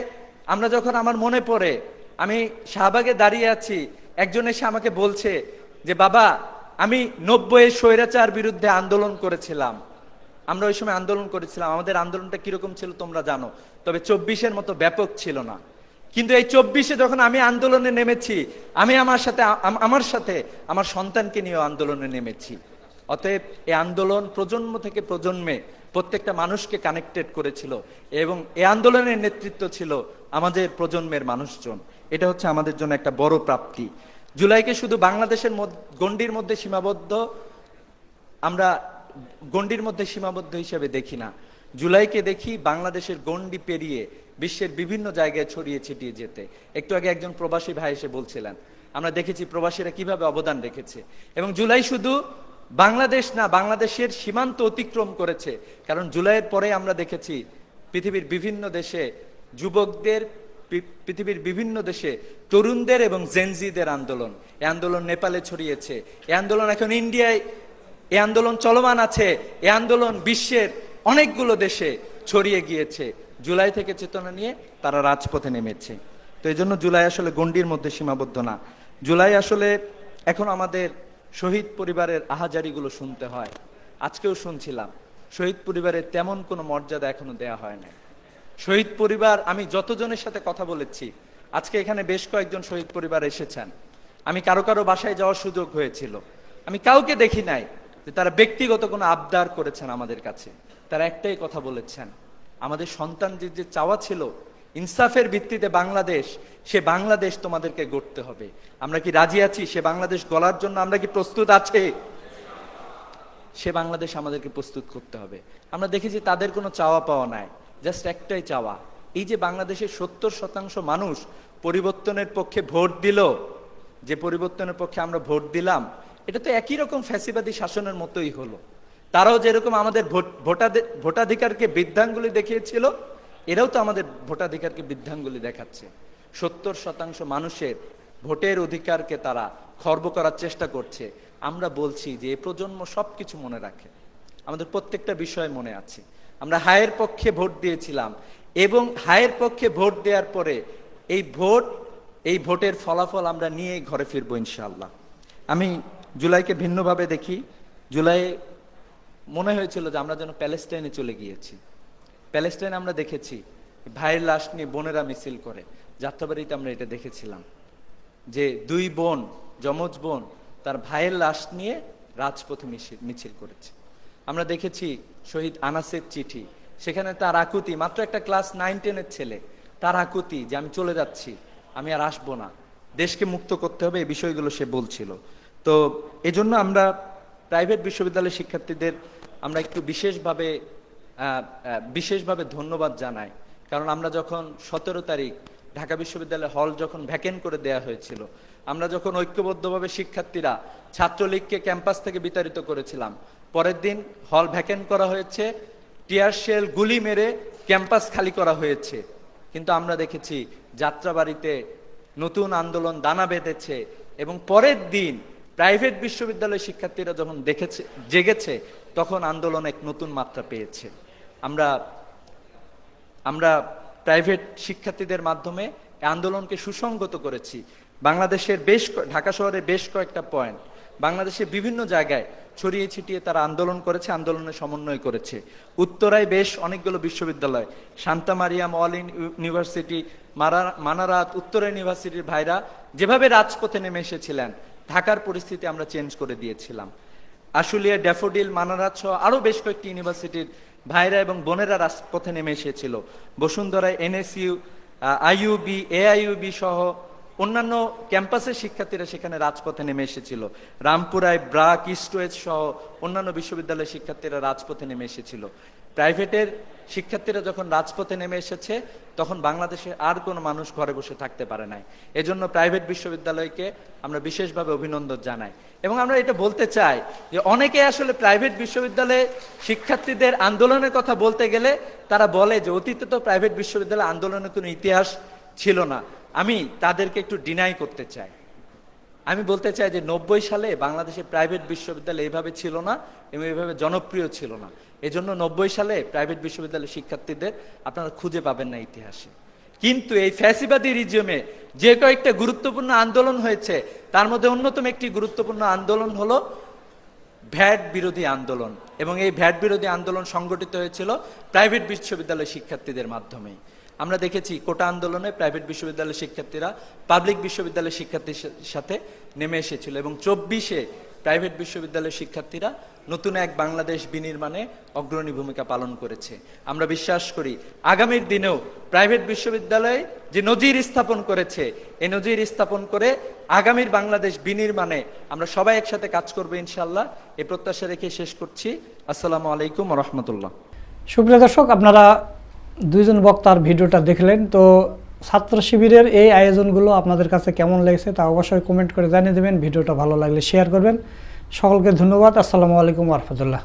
আমরা যখন, আমার মনে পড়ে আমি শাহবাগে দাঁড়িয়ে আছি, একজন এসে আমাকে বলছে যে বাবা আমি 90-এ স্বৈরাচার বিরুদ্ধে আন্দোলন করেছিলাম। আমরা ওই সময় আন্দোলন করেছিলাম, আমাদের আন্দোলনটা কিরকম ছিল তোমরা জানো, তবে 24-এর মতো ব্যাপক ছিল না। কিন্তু এই 24-এ যখন আমি আন্দোলনে নেমেছি, আমি আমার সাথে আমার সন্তানকে নিয়েও আন্দোলনে নেমেছি। অতএব এই আন্দোলন প্রজন্ম থেকে প্রজন্মে প্রত্যেকটা মানুষকে কানেক্টেড করেছিল, এবং এই আন্দোলনের নেতৃত্ব ছিল আমাদের প্রজন্মের মানুষজন। এটা হচ্ছে আমাদের জন্য একটা বড় প্রাপ্তি। জুলাইকে শুধু বাংলাদেশের গণ্ডির মধ্যে সীমাবদ্ধ, আমরা গণ্ডির মধ্যে সীমাবদ্ধ হিসেবে দেখি না, জুলাইকে দেখি বাংলাদেশের গণ্ডি পেরিয়ে বিশ্বের বিভিন্ন জায়গায় ছড়িয়ে ছিটিয়ে যেতে। একটু আগে একজন প্রবাসী ভাই এসে বলছিলেন, আমরা দেখেছি প্রবাসীরা কিভাবে অবদান রেখেছে। এবং জুলাই শুধু বাংলাদেশ না, বাংলাদেশের সীমান্ত অতিক্রম করেছে। কারণ জুলাইয়ের পরে আমরা দেখেছি পৃথিবীর বিভিন্ন দেশে যুবকদের, পৃথিবীর বিভিন্ন দেশে তরুণদের এবং জেনজিদের আন্দোলন, এই আন্দোলন নেপালে ছড়িয়েছে, এই আন্দোলন এখন ইন্ডিয়ায়, এই আন্দোলন চলমান আছে, এই আন্দোলন বিশ্বের অনেকগুলো দেশে ছড়িয়ে গিয়েছে। জুলাই থেকে চেতনা নিয়ে তারা রাজপথে নেমেছে। তো এই জন্য জুলাই আসলে গণ্ডির মধ্যে সীমাবদ্ধ না। জুলাই আসলে এখন আমাদের শহীদ পরিবারের আহাজারিগুলো শুনতে হয়। আজকেও শুনছিলাম শহীদ পরিবারের তেমন কোনো মর্যাদা এখনো দেয়া হয় না। শহীদ পরিবার, আমি যতজনের সাথে কথা বলেছি, আজকে এখানে বেশ কয়েকজন শহীদ পরিবার এসেছেন, আমি কারো কারো বাসায় যাওয়ার সুযোগ হয়েছিল, আমি কাউকে দেখি নাই যে তারা ব্যক্তিগত কোনো আবদার করেছেন আমাদের কাছে। তারা একটাই কথা বলেছেন, আমাদের সন্তানদের যে চাওয়া ছিল ইনসাফের ভিত্তিতে বাংলাদেশ, সে বাংলাদেশ তোমাদেরকে গড়তে হবে। আমরা কি রাজি আছি সে বাংলাদেশ গড়ার জন্য? আমরা কি প্রস্তুত আছে? সে বাংলাদেশ আমাদেরকে প্রস্তুত করতে হবে। আমরা দেখেছি তাদের কোনো চাওয়া পাওয়া নাই, জাস্ট একটাই চাওয়া, এই যে বাংলাদেশের 70% মানুষ পরিবর্তনের পক্ষে ভোট দিল, যে পরিবর্তনের পক্ষে আমরা ভোট দিলাম, এটা তো একই রকম ফ্যাসিবাদী শাসনের মতোই হলো। তারাও যেরকম আমাদের ভোটাধিকারকে বৃদ্ধাঙ্গুলি দেখিয়েছিল, এরাও তো আমাদের ভোটাধিকারকে বৃদ্ধাঙ্গুলি দেখাচ্ছে। 70% মানুষের ভোটের অধিকারকে তারা খর্ব করার চেষ্টা করছে। আমরা বলছি যে এই প্রজন্ম সব কিছু মনে রাখে, আমাদের প্রত্যেকটা বিষয় মনে আছে। আমরা হায়ের পক্ষে ভোট দিয়েছিলাম এবং হায়ের পক্ষে ভোট দেওয়ার পরে এই ভোটের ফলাফল আমরা নিয়ে ঘরে ফিরবো ইনশাআল্লাহ। আমি জুলাইকে ভিন্নভাবে দেখি। জুলাই মনে হয়েছিল যে আমরা যেন প্যালেস্টাইনে চলে গিয়েছি। প্যালেস্টাইনে আমরা দেখেছি ভাইয়ের লাশ নিয়ে বোনেরা মিছিল করে, যাত্রাবাড়িতে আমরা এটা দেখেছিলাম যে দুই বোন, যমজ বোন, তার ভাইয়ের লাশ নিয়ে রাজপথে মিছিল করেছে। আমরা দেখেছি শহীদ আনাসের চিঠি, সেখানে তার আকুতি, মাত্র একটা ক্লাস 9-10-এর ছেলে, তার আকুতি যে আমি চলে যাচ্ছি, আমি আর আসবো না, দেশকে মুক্ত করতে হবে, এই বিষয়গুলো সে বলছিল। তো এজন্য আমরা প্রাইভেট বিশ্ববিদ্যালয়ের শিক্ষার্থীদের আমরা একটু বিশেষভাবে ধন্যবাদ জানাই। কারণ আমরা যখন 17 তারিখ ঢাকা বিশ্ববিদ্যালয় হল যখন ভ্যাকেন্ট করে দেয়া হয়েছিল, আমরা যখন ঐক্যবদ্ধভাবে শিক্ষার্থীরা ছাত্রলীগকে ক্যাম্পাস থেকে বিতাড়িত করেছিলাম, পরের দিন হল ভ্যাকেন্ট করা হয়েছে, টিয়ার শেল গুলি মেরে ক্যাম্পাস খালি করা হয়েছে। কিন্তু আমরা দেখেছি যাত্রাবাড়িতে নতুন আন্দোলন দানা বেঁধেছে এবং পরের দিন প্রাইভেট বিশ্ববিদ্যালয়ের শিক্ষার্থীরা যখন জেগেছে, তখন আন্দোলন এক নতুন মাত্রা পেয়েছে। আমরা প্রাইভেট শিক্ষার্থীদের মাধ্যমে আন্দোলনকে সুসংগত করেছি। বাংলাদেশের ঢাকা শহরের বেশ কয়েকটা পয়েন্ট, বাংলাদেশের বিভিন্ন জায়গায় ছড়িয়ে ছিটিয়ে তারা আন্দোলন করেছে, আন্দোলনের সমন্বয় করেছে। উত্তরায় বেশ অনেকগুলো বিশ্ববিদ্যালয়, শান্তা মারিয়াম অল ইউনিভার্সিটি, মানারাত, উত্তরা ইউনিভার্সিটির ভাইরা যেভাবে রাজপথে নেমে এসেছিলেন, ঢাকার পরিস্থিতি আমরা চেঞ্জ করে দিয়েছিলাম। আশুলিয়া, ড্যাফোডিল, মানারাত সহ আরও বেশ কয়েকটি ইউনিভার্সিটির ভাইরা এবং বোনেরা রাজপথে নেমে এসেছিল। বসুন্ধরায় এনএসইউ, আইইউবি, এআইইউবি সহ অন্যান্য ক্যাম্পাসের শিক্ষার্থীরা সেখানে রাজপথে নেমে এসেছিল। রামপুরায় ব্রাক, ইস্টওয়েস্ট সহ অন্যান্য বিশ্ববিদ্যালয়ের শিক্ষার্থীরা রাজপথে নেমে এসেছিল। প্রাইভেটের শিক্ষার্থীরা যখন রাজপথে নেমে এসেছে, তখন বাংলাদেশে আর কোনো মানুষ ঘরে বসে থাকতে পারে নাই। এজন্য প্রাইভেট বিশ্ববিদ্যালয়কে আমরা বিশেষভাবে অভিনন্দন জানাই। এবং আমরা এটা বলতে চাই যে অনেকে আসলে প্রাইভেট বিশ্ববিদ্যালয়ে শিক্ষার্থীদের আন্দোলনের কথা বলতে গেলে তারা বলে যে অতীতে তো প্রাইভেট বিশ্ববিদ্যালয় আন্দোলনের কোনো ইতিহাস ছিল না। আমি তাদেরকে একটু ডিনাই করতে চাই। আমি বলতে চাই যে 90 সালে বাংলাদেশে প্রাইভেট বিশ্ববিদ্যালয় এইভাবে ছিল না এবং এইভাবে জনপ্রিয় ছিল না। এজন্য 90 সালে প্রাইভেট বিশ্ববিদ্যালয়ের শিক্ষার্থীদের আপনারা খুঁজে পাবেন না ইতিহাসে। কিন্তু এই ফ্যাসিবাদী রিজিমে যে কয়েকটা গুরুত্বপূর্ণ আন্দোলন হয়েছে, তার মধ্যে অন্যতম একটি গুরুত্বপূর্ণ আন্দোলন হলো ভ্যাট বিরোধী আন্দোলন। এবং এই ভ্যাট বিরোধী আন্দোলন সংগঠিত হয়েছিল প্রাইভেট বিশ্ববিদ্যালয়ের শিক্ষার্থীদের মাধ্যমেই। আমরা দেখেছি কোটা আন্দোলনে প্রাইভেট বিশ্ববিদ্যালয়ের শিক্ষার্থীরা পাবলিক বিশ্ববিদ্যালয়ের শিক্ষার্থীর সাথে নেমে এসেছিল এবং 24-এ প্রাইভেট বিশ্ববিদ্যালয়ের শিক্ষার্থীরা নতুন এক বাংলাদেশ বিনির্মাণে অগ্রণী ভূমিকা পালন করেছে। আমরা বিশ্বাস করি আগামীর দিনেও প্রাইভেট বিশ্ববিদ্যালয় যে নজির স্থাপন করেছে, এই নজির স্থাপন করে আগামীর বাংলাদেশ বিনির্মাণে আমরা সবাই একসাথে কাজ করবো ইনশাআল্লাহ। এই প্রত্যাশা রেখে শেষ করছি। আসসালামু আলাইকুম ওয়া রাহমাতুল্লাহ। সুপ্রিয় দর্শক, আপনারা দুইজন বক্তার ভিডিওটা দেখলেন। তো ছাত্র শিবিরের এই আয়োজনগুলো আপনাদের কাছে কেমন লেগেছে তা অবশ্যই কমেন্ট করে জানিয়ে দেবেন। ভিডিওটা ভালো লাগলে শেয়ার করবেন। সকলকে ধন্যবাদ। আসসালামু আলাইকুম ওয়া রাহমাতুল্লাহ।